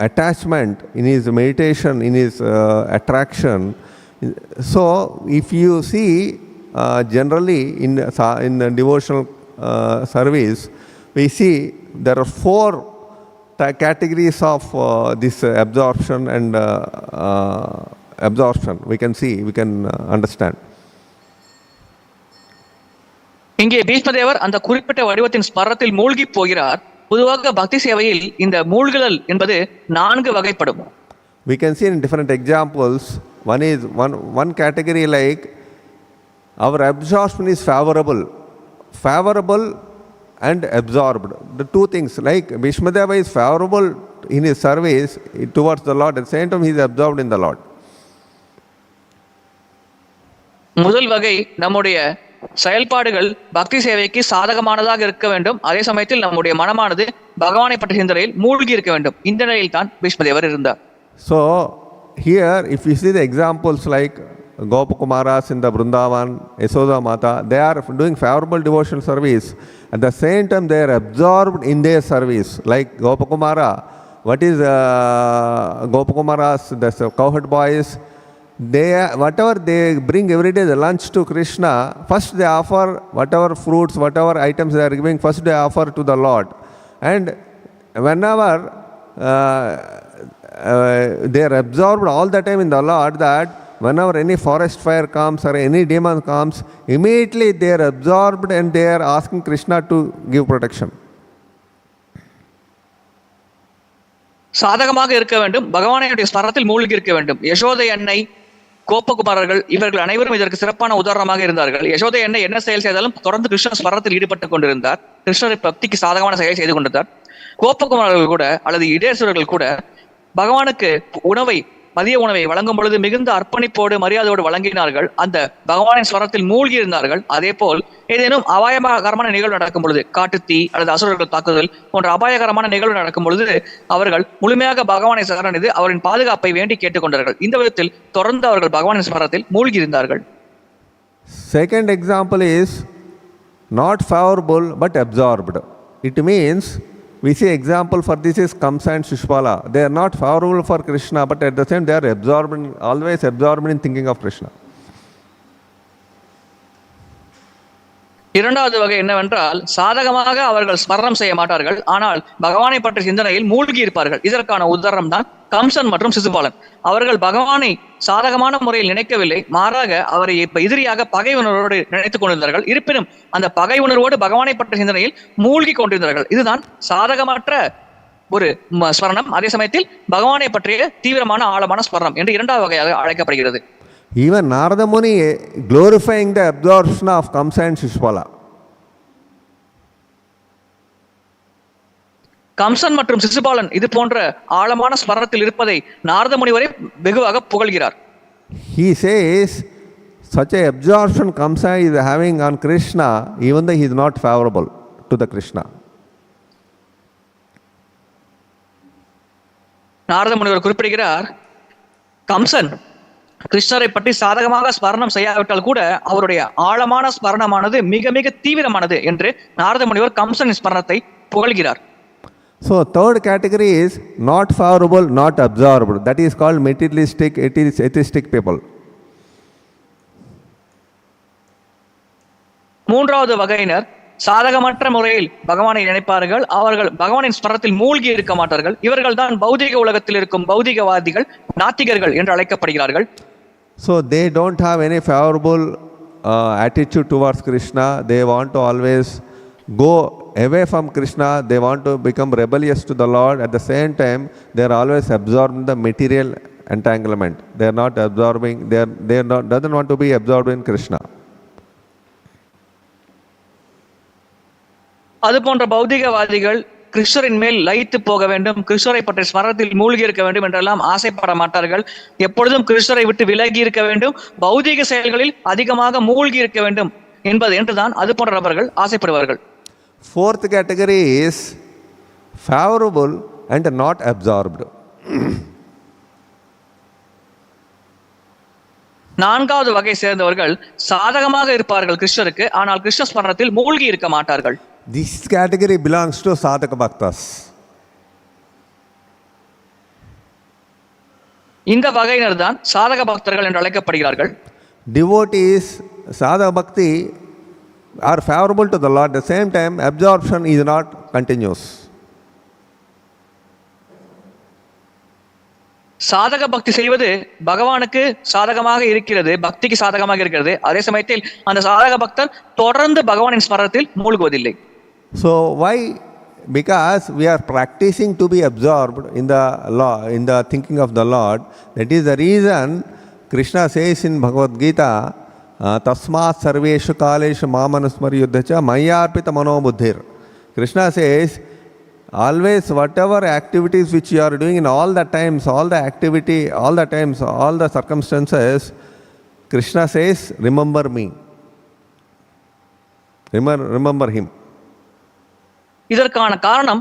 attachment, in his meditation, in his attraction. So if you see generally in devotional service, we see there are four categories of this absorption and absorption. We can understand. இங்கே பீஷ்மதேவர் அந்த குறிப்பிட்ட வடிவத்தின் ஸ்மரணத்தில் மூழ்கி போகிறார். பொதுவாக பக்தி சேவையில் இந்த மூழ்குதல் என்பது 4 வகைப்படும். We can see in different examples. One is one category like our absorption is favorable and absorbed. The two things, like Bhishmadeva is favorable in his service towards the Lord, at the same time he is absorbed in the Lord. முதல் வகை நம்முடைய செயல்பாடுகள் பக்தி சேவைக்கு சாதகமானதாக இருக்க வேண்டும், அதே சமயத்தில் நம்முடைய மனமானது பகவானை பற்றிய சிந்தனையில் மூழ்கி இருக்க வேண்டும். இந்த நிலையில் தான் பீஷ்மதேவர் இருந்தார். So here if you see the examples like Gopakumaras in the Vrindavan, Yasoda Mata, they are doing favorable devotional service. At the same time they are absorbed in their service. Like Gopakumara, what is Gopakumaras, the cowherd boys, whatever they bring every day the lunch to Krishna, first they offer whatever fruits, whatever items they are giving, first they offer to the Lord. And whenever they are absorbed all the time in the Lord, that whenever any forest fire comes or any demon comes, immediately they are absorbed and they are asking Krishna to give protection. சாதகமாக இருக்க வேண்டும், பகவானுடைய ஸ்மரணத்தில் மூழ்கி இருக்க வேண்டும். யசோதை அன்னை, கோபகுமாரர்கள் இவர்கள் அனைவரும் இதற்கு சிறப்பான உதாரணமாக இருந்தார்கள். யசோதை அன்னை என்ன செயல் செய்தாலும் தொடர்ந்து கிருஷ்ண ஸ்மரணத்தில் ஈடுபட்டுக் கொண்டிருந்தார். கிருஷ்ணரை பக்திக்கு சாதகமான செயல் செய்து கொண்டிருந்தார். கோபகுமாரர்கள் கூட அல்லது இடேஸ்வரர்கள் கூட பகவானுக்கு மதிய உணவை வழங்கும் பொழுது மிகுந்த அர்ப்பணிப்போடு மரியாதையோடு வழங்கினார்கள். அந்த பகவானின் ஸ்வரத்தில் மூழ்கி இருந்தார்கள். அதே போல் ஏதேனும் அபாயகரமான நிகழ்வு நடக்கும் பொழுது, காட்டுத்தீ அல்லது அசுரர்கள் தாக்குதல் போன்ற அபாயகரமான நிகழ்வு நடக்கும் பொழுது அவர்கள் முழுமையாக பகவானை சரணடைந்து அவரின் பாதுகாப்பை வேண்டி கேட்டுக்கொண்டார்கள். இந்த விதத்தில் தொடர்ந்து அவர்கள் பகவானின் ஸ்மரணத்தில் மூழ்கி இருந்தார்கள். Second example is not favorable but absorbed. It means We see example for this is Kamsa and Shishpala. They are not favorable for Krishna, but at the same they are always absorbed in thinking of Krishna. இரண்டாவது வகை என்னவென்றால் சாதகமாக அவர்கள் ஸ்மரணம் செய்ய மாட்டார்கள், ஆனால் பகவானை பற்றிய சிந்தனையில் மூழ்கி இருப்பார்கள். இதற்கான உதாரணம் தான் கம்சன் மற்றும் சிசுபாலன். அவர்கள் பகவானை சாதகமான முறையில் நினைக்கவில்லை, மாறாக அவரை எதிரியாக பகை உணர்வோடு நினைத்துக் கொண்டிருந்தார்கள். இருப்பினும் அந்த பகை உணர்வோடு பகவானை பற்றிய சிந்தனையில் மூழ்கி கொண்டிருந்தார்கள். இதுதான் சாதகமற்ற ஒரு ஸ்மரணம். அதே சமயத்தில் பகவானை பற்றிய தீவிரமான ஆழமான ஸ்மரணம் என்று இரண்டாவது வகையாக அழைக்கப்படுகிறது. Even Narada Muni glorifying the absorption of Kamsa and Shishpala. Kamsan மற்றும் சிசுபாலன் இது போன்ற ஆழமான ஸ்மரணத்தில் இருப்பதை நாரத முனிவரே வெகுவாக புகழ்கிறார். He says such a absorption Kamsa is having on Krishna, even though he is not favorable to the Krishna. Narada முனிவர் குறிப்பிடுகிறார், கம்சன் கிருஷ்ணரை பற்றி சாதகமாக ஸ்மரணம் செய்யாவிட்டால் கூட அவருடைய ஆழமான ஸ்மரணமானது மிக மிக தீவிரமானது என்று நாரத முனிவர் Kamsan ஸ்மரணத்தை புகழ்கிறார். So third category is not favorable, not absorbed. That is called materialistic, atheistic people. மூன்றாவது வகையினர் சாதகமற்ற முறையில் பகவானை நினைப்பார்கள், அவர்கள் பகவானின் ஸ்மரணத்தில் மூழ்கி இருக்க மாட்டார்கள். இவர்கள் தான் பௌதிக உலகத்தில் இருக்கும் பௌதிகவாதிகள், நாத்திகர்கள் என்று அழைக்கப்படுகிறார்கள். So they don't have any favorable attitude towards Krishna. They want to always go away from Krishna. They want to become rebellious to the Lord. At the same time, they are always absorbed in the material entanglement. They are not absorbing. They are not doesn't want to be absorbed in Krishna. அது போன்ற பௌதிகவாதிகள் கிருஷ்ணரின் மேல் லயித்து போக வேண்டும், கிருஷ்ணரை பற்றிய ஸ்மரணத்தில் மூழ்கி இருக்க வேண்டும் என்றெல்லாம் ஆசைப்பட மாட்டார்கள். எப்பொழுதும் கிருஷ்ணரை விட்டு விலகி இருக்க வேண்டும், பௌதிக செயல்களில் அதிகமாக மூழ்கி இருக்க வேண்டும் என்றுதான் அது போன்ற நபர்கள் ஆசைப்படுவார்கள். Fourth category is favorable and not absorbed. நான்காவது வகை சேர்ந்தவர்கள் சாதகமாக இருப்பார்கள் கிருஷ்ணருக்கு, ஆனால் கிருஷ்ண ஸ்மரணத்தில் மூழ்கி இருக்க மாட்டார்கள். This category belongs to sadhaka bhaktas. இந்த வகையினர் தான் சாதக பக்தர்கள் என்று அழைக்கப்படுகிறார்கள். Devotees, sadhaka bhakti are favorable to the Lord. At the same time, absorption is not continuous. சாதக பக்தி செய்வது பகவானுக்கு சாதகமாக இருக்கிறது, பக்திக்கு சாதகமாக இருக்கிறது. அதே சமயத்தில் அந்த சாதக பக்தர் தொடர்ந்து பகவானின் ஸ்மரணத்தில் மூழ்குவதில்லை. So why? Because we are practicing to be absorbed in the law, in the thinking of the Lord. That is the reason Krishna says in Bhagavad Gita, tasmat sarveshu kaleshu mamanusmari yuddhacha mayarpita manobuddhir. Krishna says, always whatever activities which you are doing in all the times, all the activity, all the times, all the circumstances, Krishna says, remember me. Remember him. இதற்கான காரணம்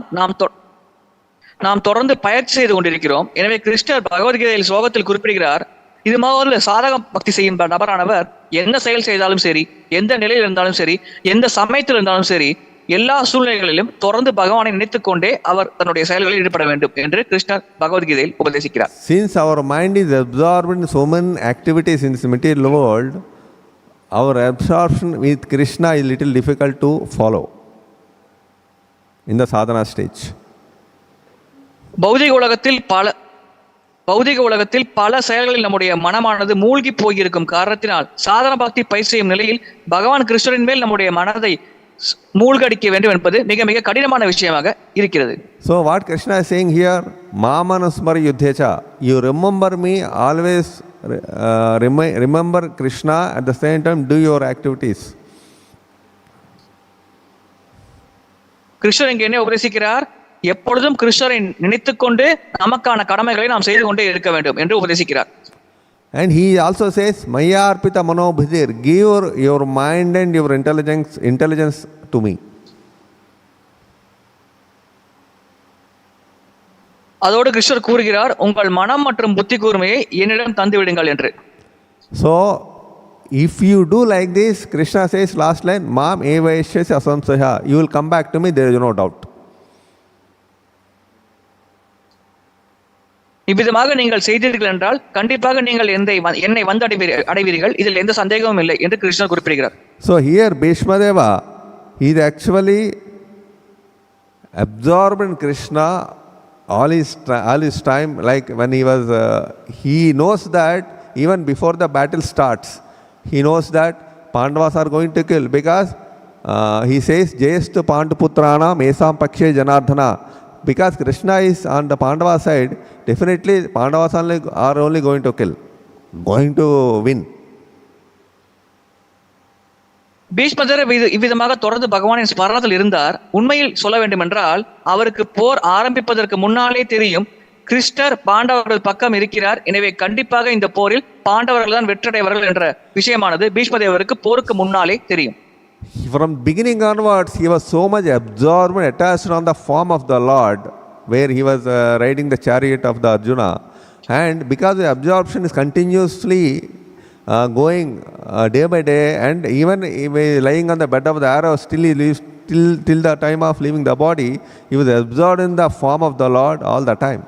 நாம் தொடர்ந்து பயிற்சி செய்து கொண்டிருக்கிறோம். எனவே கிருஷ்ணர் பகவத்கீதையில் ஸ்லோகத்தில் குறிப்பிடுகிறார், இது மாதிரி சாதக பக்தி செய்யும் நபரானவர் என்ன செயல் செய்தாலும் சரி, எந்த நிலையில் இருந்தாலும் சரி, எந்த சமயத்தில் இருந்தாலும் சரி, எல்லா சூழ்நிலைகளிலும் தொடர்ந்து பகவானை நினைத்துக் கொண்டே அவர் தன்னுடைய செயல்களில் ஈடுபட வேண்டும் என்று கிருஷ்ணர் பகவத்கீதையில் உபதேசிக்கிறார். Since our mind is absorbed in so many activities in this material world, our absorption with Krishna is little difficult to follow in the sadhana stage. பௌதிக உலகத்தில் பல செயல்களில் நம்முடைய மனமானது மூழ்கி போயிருக்கும் காரணத்தினால் சாதன பக்தி பயிற்சி செய்யும் நிலையில் பகவான் கிருஷ்ணரின் மேல் நம்முடைய மனதை மூழ்கடிக்க வேண்டும் என்பது மிக மிக கடினமான விஷயமாக இருக்கிறது. So what Krishna is saying here, mamanusmara yuddhecha, you remember me, always remember Krishna, at the same time do your activities. கிருஷ்ணர் இங்கே என்ன உபதேசிக்கிறார்? எப்பொழுதும் கிருஷ்ணரை நினைத்துக்கொண்டு நமக்கான கடமைகளை நாம் செய்து கொண்டே இருக்க வேண்டும் என்று உபதேசிக்கிறார். And he also says, mayarpita manobhudir, give your mind and your intelligence to me. அதோடு கிருஷ்ணர் கூறுகிறார், உங்கள் மனம் மற்றும் புத்தி கூர்மையை என்னிடம் தந்து விடுங்கள் என்று. So if you do like this, Krishna says last line, mam evaishyasya asamsaya, you will come back to me, there is no doubt. இவ்விதமாக நீங்கள் செய்தீர்கள் என்றால் கண்டிப்பாக நீங்கள் என்னை வந்து அடைவீர்கள், இதில் எந்த சந்தேகமும் இல்லை என்று கிருஷ்ணர் குறிப்பிடுகிறார். So here Bhismadeva is actually absorbed in Krishna all his time, like when he knows that even before the battle starts, he knows that Pandavas are going to kill, because he says Jayastu Panduputrana Mesam Pakshe Janardhana. Because Krishna is on the Pandava side, definitely Pandavas are only going to kill, going to win. பீஷ்மதர் இவ்விதமாக தொடர்ந்து பகவானின் ஸ்மரணத்தில் இருந்தார். உண்மையில் சொல்ல வேண்டும் என்றால் அவருக்கு போர் ஆரம்பிப்பதற்கு முன்னாலே தெரியும் கிருஷ்ணர் பாண்டவர்கள் பக்கம் இருக்கிறார், எனவே கண்டிப்பாக இந்த போரில் பாண்டவர்கள் தான் வெற்றடைவார்கள் என்ற விஷயமானது பீஷ்மதேவருக்கு போருக்கு முன்னாலே தெரியும். From beginning onwards, he was so much absorbed and attached on the form of the Lord, where he was riding the chariot of the Arjuna, and because the absorption is continuously going day by day, and even lying on the bed of the arrow, still he lives till the time of leaving the body, he was absorbed in the form of the Lord all the time.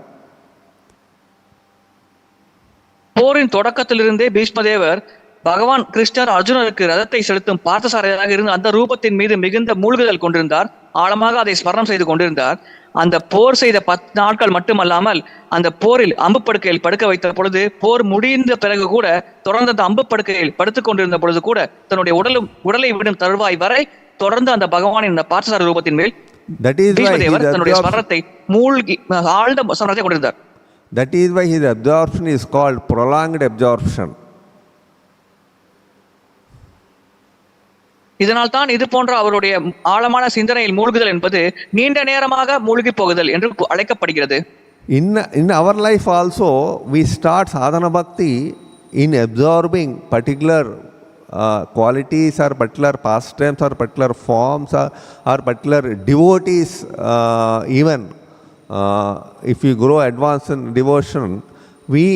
போரின் தொடக்கத்திலிருந்தே பீஷ்மதேவர் பகவான் கிருஷ்ணர் அர்ஜுனருக்கு ரதத்தை செலுத்தும் பார்த்தசாரதியாக இருந்த அந்த ரூபத்தின் மீது மிகுந்த மூழ்குதல் கொண்டிருந்தார். ஆழமாக அதை ஸ்மரணம் செய்து கொண்டிருந்தார். அந்த போர் செய்த 10 நாட்கள் மட்டுமல்லாமல் அந்த போரில் அம்பு படுக்கையில் படுக்க வைத்த பொழுது, போர் முடிந்த பிறகு கூட தொடர்ந்து அந்த அம்பு படுக்கையில் படுத்துக் கொண்டிருந்த பொழுது கூட தன்னுடைய உடலை விடும் தருவாய் வரை தொடர்ந்து அந்த பகவானின் இந்த பார்த்தசார ரூபத்தின் மேல் பீஷ்மதேவர் தன்னுடைய ஸ்மரணத்தை மூழ்கி ஆழ்ந்த ஸ்மரணத்தை கொண்டிருந்தார். That is why his absorption is called prolonged absorption. இதனால் தான் இது போன்ற அவருடைய ஆழமான சிந்தனையில் மூழ்குதல் என்பது நீண்ட நேரமாக மூழ்கி போகுதல் என்று அழைக்கப்படுகிறது. In our life also, we start sadhana bhakti in absorbing particular qualities or particular pastimes or particular forms or particular devotees. Even if we grow advanced in devotion, we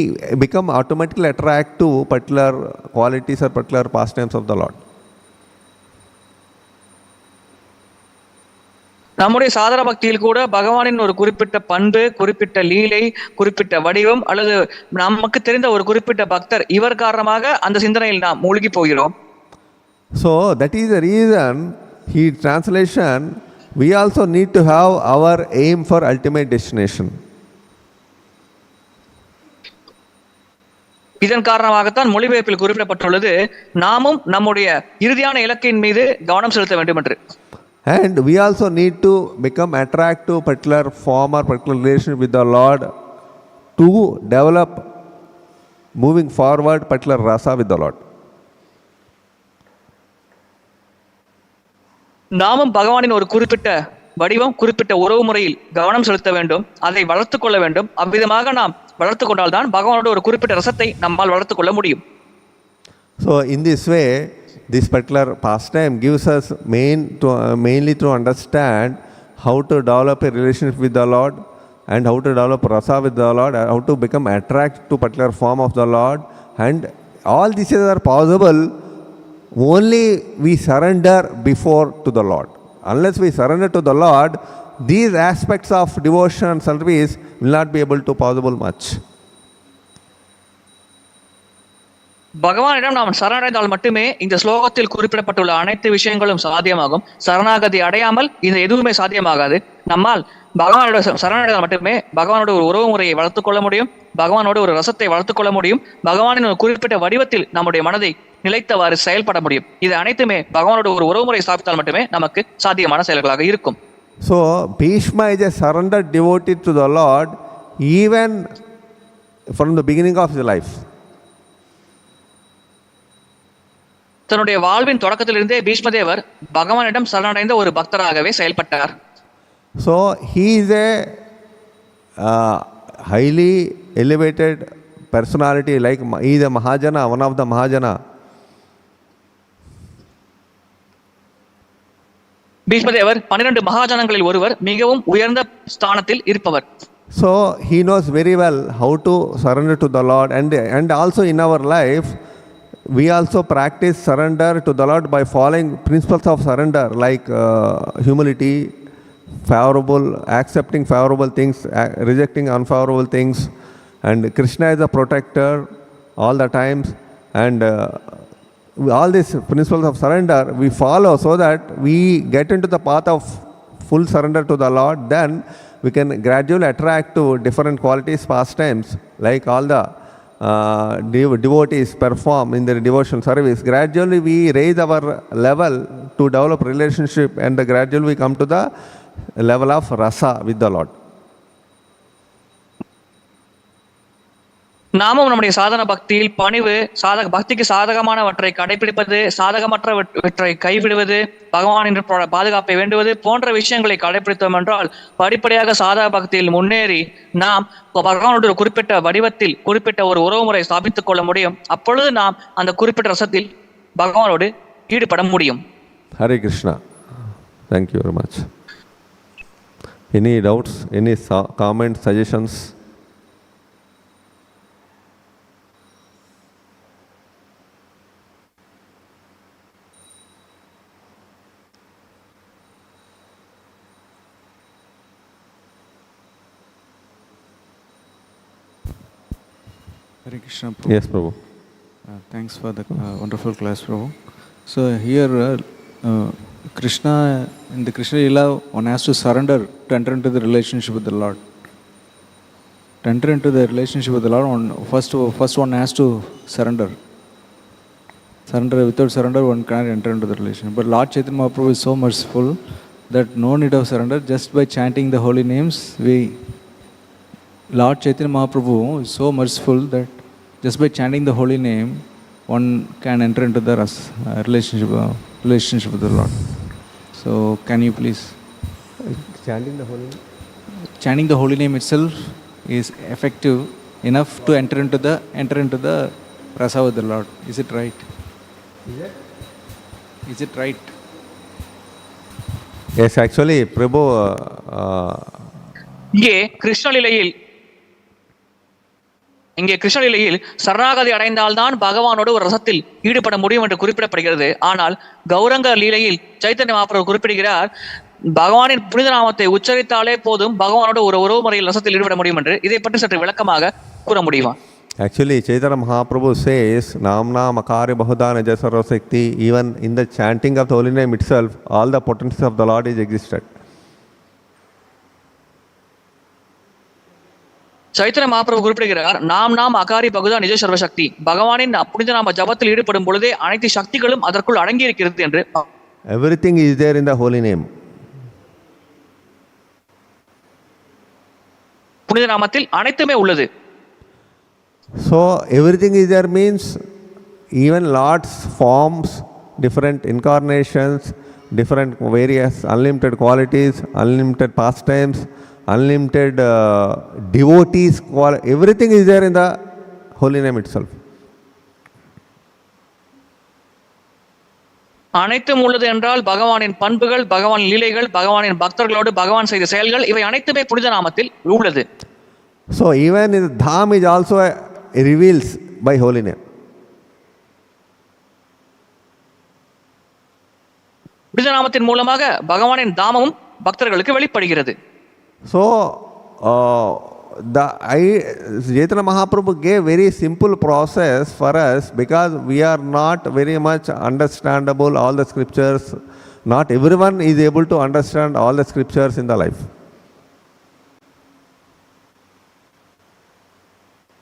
become automatically attracted to particular qualities or particular pastimes of the Lord. நம்முடைய சாதன பக்தியில் கூட பகவானின் ஒரு குறிப்பிட்ட பண்பு, குறிப்பிட்ட லீலை, குறிப்பிட்ட வடிவம் அல்லது நமக்கு தெரிந்த ஒரு குறிப்பிட்ட பக்தர், இவர் காரணமாக அந்த சிந்தனையில் நாம் மூழ்கி போகிறோம். So that is the reason he translation, we also need to have our aim for ultimate destination. இதன் காரணமாகத்தான் மொழிபெயர்ப்பில் குறிப்பிடப்பட்டுள்ளது, நாமும் நம்முடைய இறுதியான இலக்கின் மீது கவனம் செலுத்த வேண்டும் என்று. And we also need to become attracted to particular form or particular relationship with the Lord to develop moving forward particular rasa with the Lord. நாமும் பகவானின் ஒரு குறிப்பிட்ட வடிவம், குறிப்பிட்ட உறவு முறையில் கவனம் செலுத்த வேண்டும், அதை வளர்த்துக் கொள்ள வேண்டும். அவ்விதமாக நாம் வளர்த்து கொண்டால்தான் பகவானோட ஒரு குறிப்பிட்ட ரசத்தை நம்மால் வளர்த்து கொள்ள முடியும். So in this way, this particular pastime gives us mainly to understand how to develop a relationship with the Lord and how to develop rasa with the Lord, how to become attracted to particular form of the Lord, and all these are possible only we surrender before to the Lord. Unless we surrender to the Lord, these aspects of devotion and service will not be able to possible much. பகவானிடம் நாம் சரணடைந்தால் மட்டுமே இந்த ஸ்லோகத்தில் குறிப்பிடப்பட்டுள்ள அனைத்து விஷயங்களும் சாத்தியமாகும். சரணாகதி அடையாமல் இந்த எதுவுமே சாத்தியமாகாது. நம்மால் பகவானோட சரணடைந்தால் மட்டுமே பகவானோட ஒரு உறவு முறையை வளர்த்துக் கொள்ள முடியும், பகவானோட ஒரு ரசத்தை வளர்த்துக் கொள்ள முடியும், பகவானின் ஒரு குறிப்பிட்ட வடிவத்தில் நம்முடைய மனதை நிலைத்தவாறு செயல்பட முடியும். இது அனைத்துமே பகவானோட ஒரு உறவு முறையை ஸ்தாபித்தால் மட்டுமே நமக்கு சாத்தியமான செயல்களாக இருக்கும். So Bhishma is a surrendered devotee to the Lord even from the beginning of his life. தன்னுடைய வாழ்வின் தொடக்கத்திலிருந்தே பீஷ்மதேவர் பகவானிடம் சரணடைந்த ஒரு பக்தராகவே செயல்பட்டார். So he is a highly elevated personality, like he is a Mahajana, one of the Mahajana. பீஷ்மதேவர் 12 மகாஜனங்களில் ஒருவர், மிகவும் உயர்ந்த ஸ்தானத்தில் இருப்பவர். So he knows very well how to surrender to the Lord, and also in our life we also practice surrender to the Lord by following principles of surrender, like humility, accepting favorable things, rejecting unfavorable things, And Krishna is a protector all the times, and all these principles of surrender we follow so that we get into the path of full surrender to the Lord. Then we can gradually attract to different qualities, pastimes, like all the devotees perform in their devotional service. Gradually we raise our level to develop relationship, and gradually we come to the level of rasa with the Lord. நாமும் நம்முடைய சாதன பக்தியில் பணிவு, பக்திக்கு சாதகமானவற்றை கடைபிடிப்பது, சாதகமற்றவற்றை கைவிடுவது, பகவானின் பாதுகாப்பை வேண்டுவது போன்ற விஷயங்களை கடைபிடித்தோம் என்றால் படிப்படியாக சாதக பக்தியில் முன்னேறி நாம் பகவானுடைய குறிப்பிட்ட வடிவத்தில் குறிப்பிட்ட ஒரு உறவுமுறை ஸ்தாபித்துக் கொள்ள முடியும். அப்பொழுது நாம் அந்த குறிப்பிட்ட ரசத்தில் பகவானோடு ஈடுபட முடியும். Hare Krishna. Thank you very much. Any doubts, any comments, suggestions? Hare Krishna, Prabhu. Yes, Prabhu. Thanks for the wonderful class, Prabhu. So here, Krishna, in the Krishna Lila, one has to surrender to enter into the relationship with the Lord. To enter into the relationship with the Lord, first one has to surrender. Without surrender, one cannot enter into the relationship. But Lord Chaitanya Mahaprabhu is so merciful that no need of surrender. Just by chanting the holy names, Lord Chaitanya Mahaprabhu is so merciful that just by chanting the holy name, one can enter into the relationship with the Lord. So, can you please? Chanting the holy name? Chanting the holy name itself is effective enough to enter into the rasa with the Lord. Is it right? Is it right? Yes, actually, Prabhu. இங்கே கிருஷ்ணலீலையில் சரணாகதி அடைந்தால்தான் பகவானோடு ஒரு ரசத்தில் ஈடுபட முடியும் என்று குறிப்பிடப்படுகிறது. ஆனால் கௌரங்க லீலையில் சைத்தன்ய மகாபிரபு குறிப்பிடுகிறார், பகவானின் புனித நாமத்தை உச்சரித்தாலே போதும் பகவானோடு ஒரு உறவு முறையில் ரசத்தில் ஈடுபட முடியும் என்று. இதை பற்றி சற்று விளக்கமாக கூற முடியுமா? Actually, Chaitanya Mahaprabhu says, Namna Makari Bahuda Naja Sarvasekti, even in the chanting of the holy name itself, all the potencies of the Lord is existed. Chaitanya Mahaprabhu குறிப்பிடுகிறார், நாம் அகாரி பகுதா நிஜ சர்வசக்தி, பகவானின் புனித நாம ஜபத்தில் ஈடுபடும் பொழுதே அனைத்து சக்திகளும் அதற்குள் அடங்கி இருக்கிறது என்று. Everything is there in the holy name. புனித நாமத்தில் அனைத்துமே உள்ளது. So everything is there means even Lord's forms, different incarnations, different various unlimited qualities, unlimited pastimes, unlimited devotees, everything is there in the holy name itself. அனைத்தும் உள்ளது என்றால் பகவானின் பண்புகள், பகவானின் லீலைகள், பகவானின் பக்தர்களோடு பகவான் செய்த செயல்கள், இவை அனைத்துமே புனித நாமத்தில் உள்ளது. So even in the Dham is also reveals by holy name. புனித நாமத்தின் மூலமாக பகவானின் தாமமும் பக்தர்களுக்கு வெளிப்படுகிறது. So Chaitanya Mahaprabhu gave very simple process for us because we are not very much understandable all the scriptures. Not everyone is able to understand all the scriptures in the life.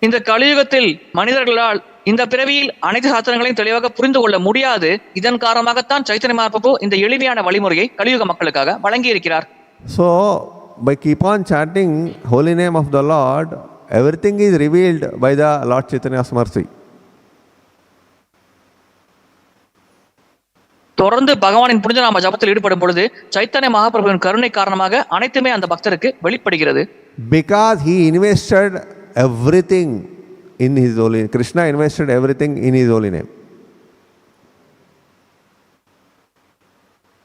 இந்த கலியுகத்தில் மனிதர்களால் இந்த பிறவியில் அனைத்து சாஸ்திரங்களையும் தெளிவாக புரிந்து கொள்ள முடியாது. இதன் காரணமாகத்தான் சைத்தன்ய மகாபிரபு இந்த எளிமையான வழிமுறையை கலியுக மக்களுக்காக வழங்கி இருக்கிறார். So by keep on chanting holy name of the Lord, everything is revealed by the Lord Chaitanya's mercy. தொடர்ந்து பகவானின் புனித நாம ஜபத்தில் ஈடுபடும் பொழுது சைத்தன்ய மகாபிரபுவின் கருணை காரணமாக அனைத்துமே அந்த பக்தருக்கு வெளிப்படுகிறது. Because he invested everything in his holy name. Krishna invested everything in his holy name.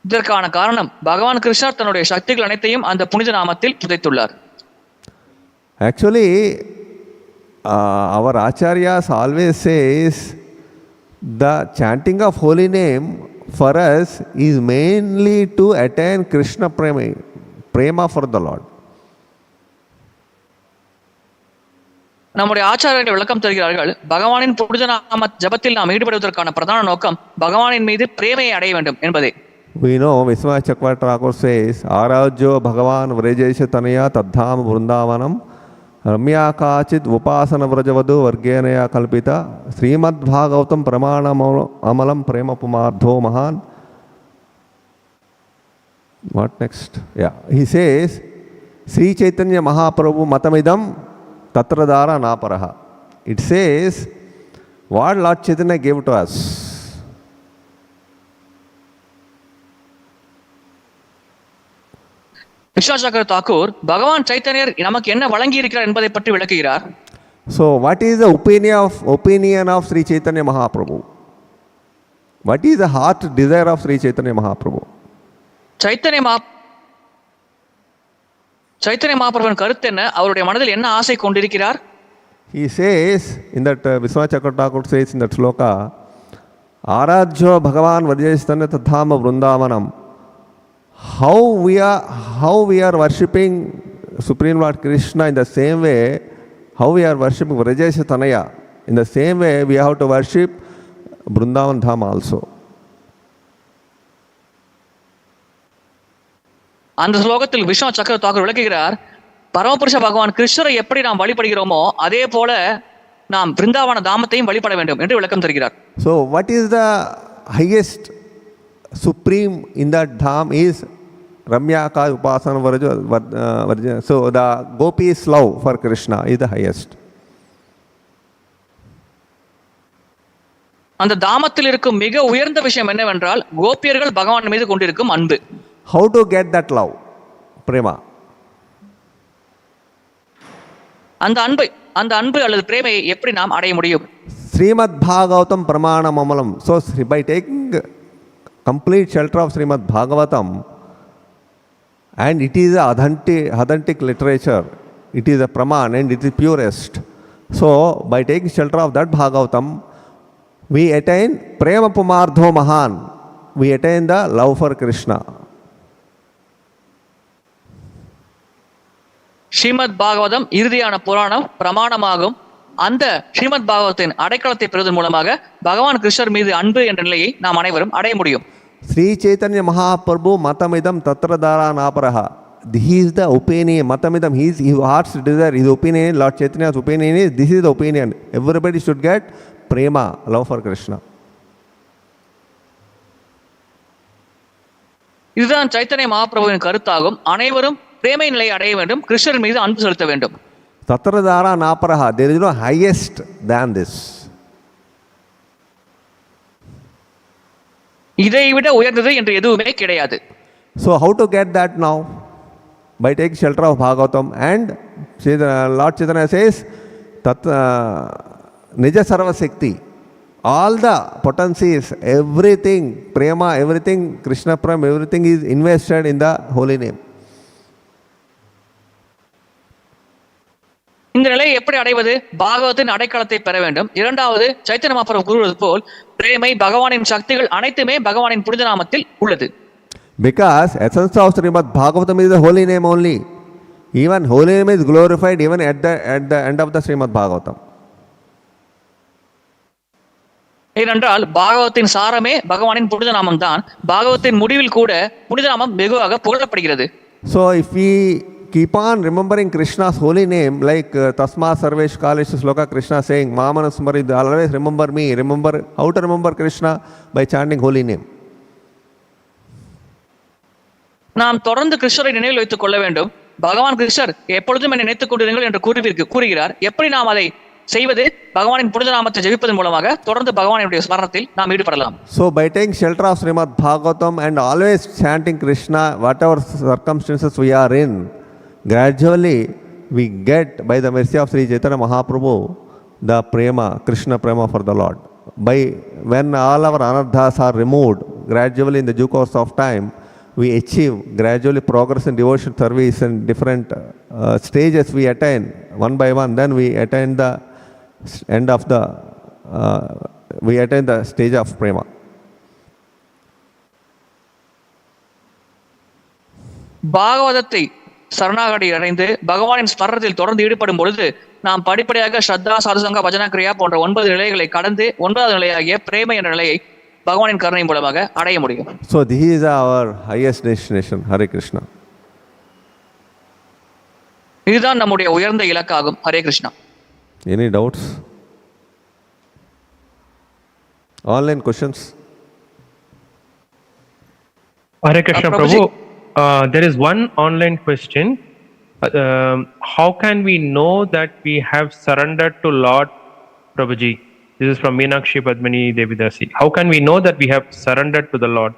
இதற்கான காரணம் பகவான் கிருஷ்ணர் தன்னுடைய சக்திகள் அனைத்தையும் அந்த புனித நாமத்தில் புதைத்துள்ளார். Actually, our acharyas always says the chanting of holy name for us is mainly to attain Krishna prema for the Lord. நம்முடைய ஆச்சாரியர்கள் விளக்கம் தருகிறார்கள், பகவானின் புனித நாம ஜபத்தில் நாம் ஈடுபடுவதற்கான பிரதான நோக்கம் பகவானின் மீது பிரேமையை அடைய வேண்டும் என்பதே. We know Vishwachakra Thakur says, Arajyo Bhagavan Vrajesha Tanaya Tadham Vrindavanam Ramya Kachit Upasana Vrajavadu Vargenaya Kalpita Srimad-Bhagavatam Pramana Amalam Prema Pumardho Mahan. What next? Yeah, he says, Śrī Chaitanya Mahaprabhu Matamidam Tatradhara Naparaha. It says, what Lord Chaitanya gave to us. விஸ்வசக்கர Thakur பகவான் சைத்தன்யர் நமக்கு என்ன வழங்கி இருக்கிறார் என்பதை பற்றி விளக்குகிறார். So what is the opinion of Śrī Chaitanya Mahaprabhu? What is the heart desire of Śrī Chaitanya Mahaprabhu? Chaitanya மகாபிரபுவின் கருத்து என்ன? அவருடைய மனதில் என்ன ஆசை கொண்டிருக்கிறார்? He says in that Vishwachakra Thakur says in that shloka, Arajyo Bhagavan Varjeshtanya Tadhama Vrindavanam. How we are worshipping Supreme Lord Krishna in the same way, how we are worshipping Vrajesha Tanaya, in the same way we have to worship Vrindavan Dham also. அந்த ஸ்லோகத்தில் விஷ்ணு சக்கர தாக்கூர் விளக்குகிறார், பரமபுருஷ பகவான் கிருஷ்ணரை எப்படி நாம் வழிபடுகிறோமோ அதே போல நாம் பிருந்தாவன தாமத்தையும் வழிபட வேண்டும் என்று விளக்கம் தருகிறார். So what is the highest supreme in that dham is Ramyaka Upasana Varja. So the gopis love for Krishna is the highest. அந்த தாமத்தில் இருக்கும் மிக உயர்ந்த விஷயம் என்னவென்றால் கோபியர்கள் பகவான் மீது கொண்டிருக்கும் அன்பு. How to get that love? Prema. அந்த அன்பு அல்லது பிரேமையை எப்படி நாம் அடைய முடியும்? Srimad-Bhagavatam Pramana Mamalam. So by taking complete shelter of Srimad-Bhagavatam, and it is a authentic literature, it is a praman and it is purest. So by taking shelter of that Bhagavatam, we attain Prema Pumardho Mahan, we attain the love for Krishna. Srimad Bhagavatam இறுதியான புராணம் பிரமாணமாகும். அந்த ஸ்ரீமத் பாகவத்தின் அடைக்கலத்தை பெறுவதன் மூலமாக பகவான் கிருஷ்ணர் மீது அன்பு என்ற நிலையை நாம் அனைவரும் அடைய முடியும். Śrī Chaitanya Mahaprabhu Matamidam Tatradhara Naparaha. He is the opinion. Matamidam, his heart's desire, his opinion, Lord Chaitanya's opinion is, this is the opinion. Everybody should get prema, love for Krishna. இதுதான் சைத்தன்ய மகாபிரபுவின் கருத்தாகும். அனைவரும் பிரேமை நிலையை அடைய வேண்டும், கிருஷ்ணர் மீது அன்பு செலுத்த வேண்டும். Tatradhara Naparaha. There is no highest than this. இதை விட உயர்ந்தது என்று எதுவுமே கிடையாது. So how to get that now? By taking shelter of Bhagavatam, and Lord Chaitanya says Nija Sarva Shakti. All the potencies, everything, prema, everything, Krishna Prem, everything is invested in the holy name. இந்த நிலையை எப்படி அடைவது? பாகவத்தின் அடைக்கலத்தை பெற வேண்டும். இரண்டாவது, சைத்தன்ய மகாபிரபு கூறுவது போல் பிரேமை, பகவானின் சக்திகள் அனைத்துமே பகவானின் புனித நாமத்தில் உள்ளது. Because essence of Srimad Bhagavatam is the holy name only. Even holy name is glorified even at the end of the Srimad Bhagavatam. ஏனென்றால் பாகவத்தின் சாரமே பகவானின் புனித நாமம் தான். பாகவத்தின் முடிவில் கூட புனித நாமம் வெகுவாக புகழப்படுகிறது. So if we keep on remembering Krishna's holy name, like Tasma Sarvesh Kalesh Sloka Krishna saying, Mamanasmari, always remember me. Remember how to remember Krishna? By chanting holy name. நாம் தொடர்ந்து கிருஷ்ணரை நினைவில் வைத்துக் கொள்ள வேண்டும். பகவான் கிருஷ்ணர் எப்பொழுதும் என்னை நினைத்துக் கொண்டிருங்கள் என்று கூறுகிறார். எப்படி நாம் அதை செய்வது? பகவானின் புனித நாமத்தை ஜெபிப்பதன் மூலமாக தொடர்ந்து பகவானுடைய ஸ்மரணத்தில் நாம் ஈடுபடலாம். So by taking shelter of Srimad Bhagavatam and always chanting Krishna, whatever circumstances we are in, gradually we get, by the mercy of Sri Chaitanya Mahaprabhu, the prema, Krishna prema for the Lord. When all our anardhas are removed, gradually in the due course of time, we achieve gradually progress in devotion service and different stages we attain one by one. Then we attain the end of the, we attain the stage of prema. பாகவதத்தை சரணாகதி அடைந்து பகவானின் ஸ்மரணத்தில் தொடர்ந்து ஈடுபடும் பொழுது நாம் படிப்படியாக ஸ்ரத்தா, சாதுசங்க, பஜனா, கிரியா போன்ற 9 நிலைகளை கடந்து 9வது நிலையாகிய பிரேம என்ற நிலையை பகவானின் கருணை மூலமாக அடைய முடியும். So this is our highest destination. Hare Krishna. இதுதான் நம்முடைய உயர்ந்த இலக்காகும். Hare Krishna. Any doubts? Online questions? Hare Krishna Prabhu, there is one online question. How can we know that we have surrendered to Lord Prabhuji? This is from Meenakshi Padmini Devidasi. How can we know that we have surrendered to the Lord?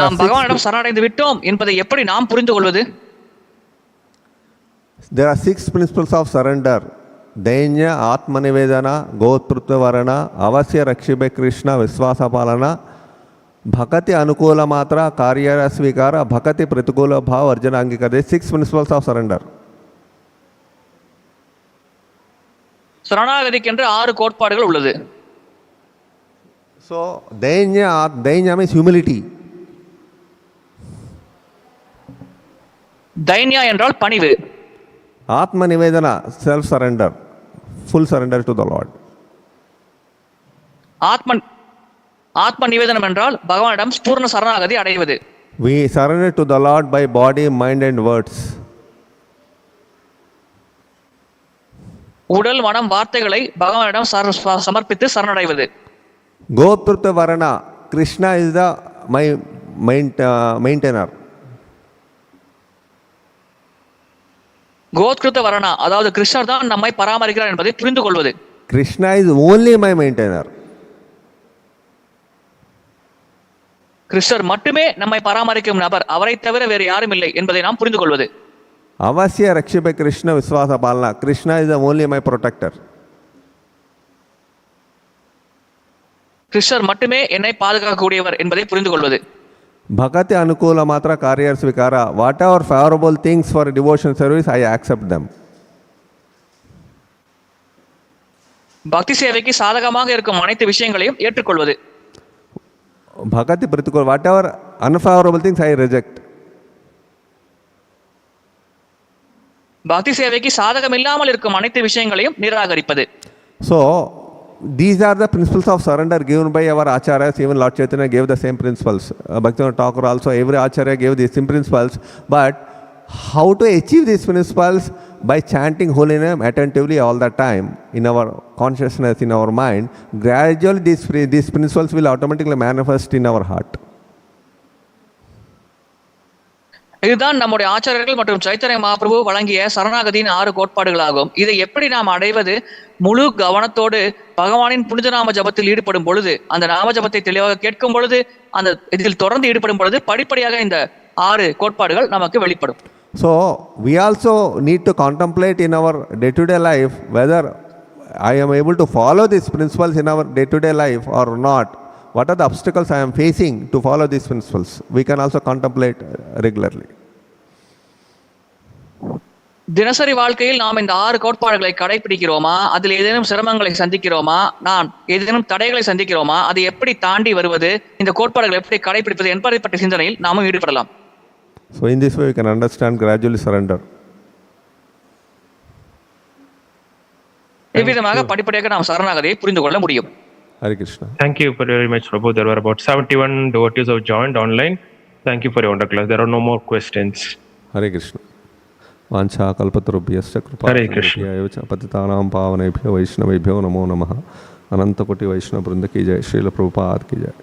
நாம் பகவானிடம் சரணடைந்து விட்டோம் என்பதை எப்படி நாம் புரிந்து கொள்வது? There are 6 principles of surrender. Dainya, Atmanivedana, Gotrutva Varana, Avasya Rakshibe Krishna, Viswasa Palana, Bhakati Anukula Matra, Karyara Svikara, Bhakati Pratikula Bhav, Arjuna Angikara. 6 principles of surrender. சரணாகதிக்கென்று 6 கோட்பாடுகள் உள்ளது. So Dainya means humility. தைன்யா என்றால் பணிவு. Atma Nivedana, self surrender, full surrender to the Lord. ஆத்ம நிவேதனம் என்றால் பகவானிடம் பூர்ண சரணாகதி அடைவது. We surrender to the Lord by body, mind and words. உடல், மனம், வார்த்தைகளை பகவானிடம் சமர்ப்பித்து சரணடைவது. Gotrutva Varana, Krishna is the maintainer. கோத்கிருத்த வரணா, அதாவது கிருஷ்ணர் தான் நம்மை பராமரிக்கிறார் என்பதை புரிந்து கொள்வது. Krishna is only my maintainer. கிருஷ்ணர் மட்டுமே நம்மை பராமரிக்கும் நபர், அவரை தவிர வேறு யாரும் இல்லை என்பதை நாம் புரிந்து கொள்வது. Avasya Rakshibe Krishna Viswasa Palana, Krishna is the only my protector. கிருஷ்ணர் மட்டுமே என்னை பாதுகாக்கக்கூடியவர் என்பதை புரிந்து கொள்வது. Bhakati Anukula Matra Karyar Svikara, whatever favorable things for devotion service, I accept them. பக்தி சேவைக்கு சாதகமாக இருக்கும் அனைத்து விஷயங்களையும் ஏற்றுக்கொள்வது. Bhakati Pratikula, whatever unfavorable things I reject. பக்தி சேவைக்கு சாதகம் இல்லாமல் இருக்கும் அனைத்து விஷயங்களையும் நிராகரிப்பது. So these are the principles of surrender given by our acharyas. Even Lord Chaitanya gave the same principles. Bhaktivinoda Thakur also, every acharya gave the same principles. But how to achieve these principles? By chanting holy name attentively all the time in our consciousness, in our mind. Gradually these principles will automatically manifest in our heart. இதுதான் நம்முடைய ஆச்சாரியர்கள் மற்றும் சைத்தன்ய மகாபிரபு வழங்கிய சரணாகதியின் 6 கோட்பாடுகளாகும். இதை எப்படி நாம் அடைவது? முழு கவனத்தோடு பகவானின் புனித நாம ஜபத்தில் ஈடுபடும் பொழுது, அந்த நாம ஜபத்தை தெளிவாக கேட்கும் பொழுது, அந்த இதில் தொடர்ந்து ஈடுபடும் பொழுது படிப்படியாக இந்த 6 கோட்பாடுகள் நமக்கு வெளிப்படும். So we also need to contemplate in our day-to-day life whether I am able to follow these principles in our day-to-day life or not. What are the obstacles I am facing to follow these principles? We can also contemplate regularly. தினசரி வாழ்க்கையில் நாம் இந்த 6 கோட்பாடுகளை கடைபிடிக்கிறோமா? அதில் ஏதேனும் சிரமங்களை சந்திக்கிறோமா? நாம் ஏதேனும் தடைகளை சந்திக்கிறோமா? அதை எப்படி தாண்டி வருவது? இந்த கோட்பாடுகளை எப்படி கடைபிடிப்பது என்பதை பற்றிய சிந்தனையில் நாமும் ஈடுபடலாம். So in this way we can understand gradually surrender. இவ்விதமாக படிப்படியாக நாம் சரணாகதியை புரிந்து கொள்ள முடியும். Hare Krishna. Thank you very much, Prabhu. There were about 71 devotees who joined online. Thank you for your wonder class. There are no more questions. Hare Krishna. Vancha kalpatarubhyascha kripā patitānaṁ pāvanebhyo vaishnavebhyo namo namaha. Ananta koti vaishnava vrinda ki jai. Śrīla Prabhupāda ki jai.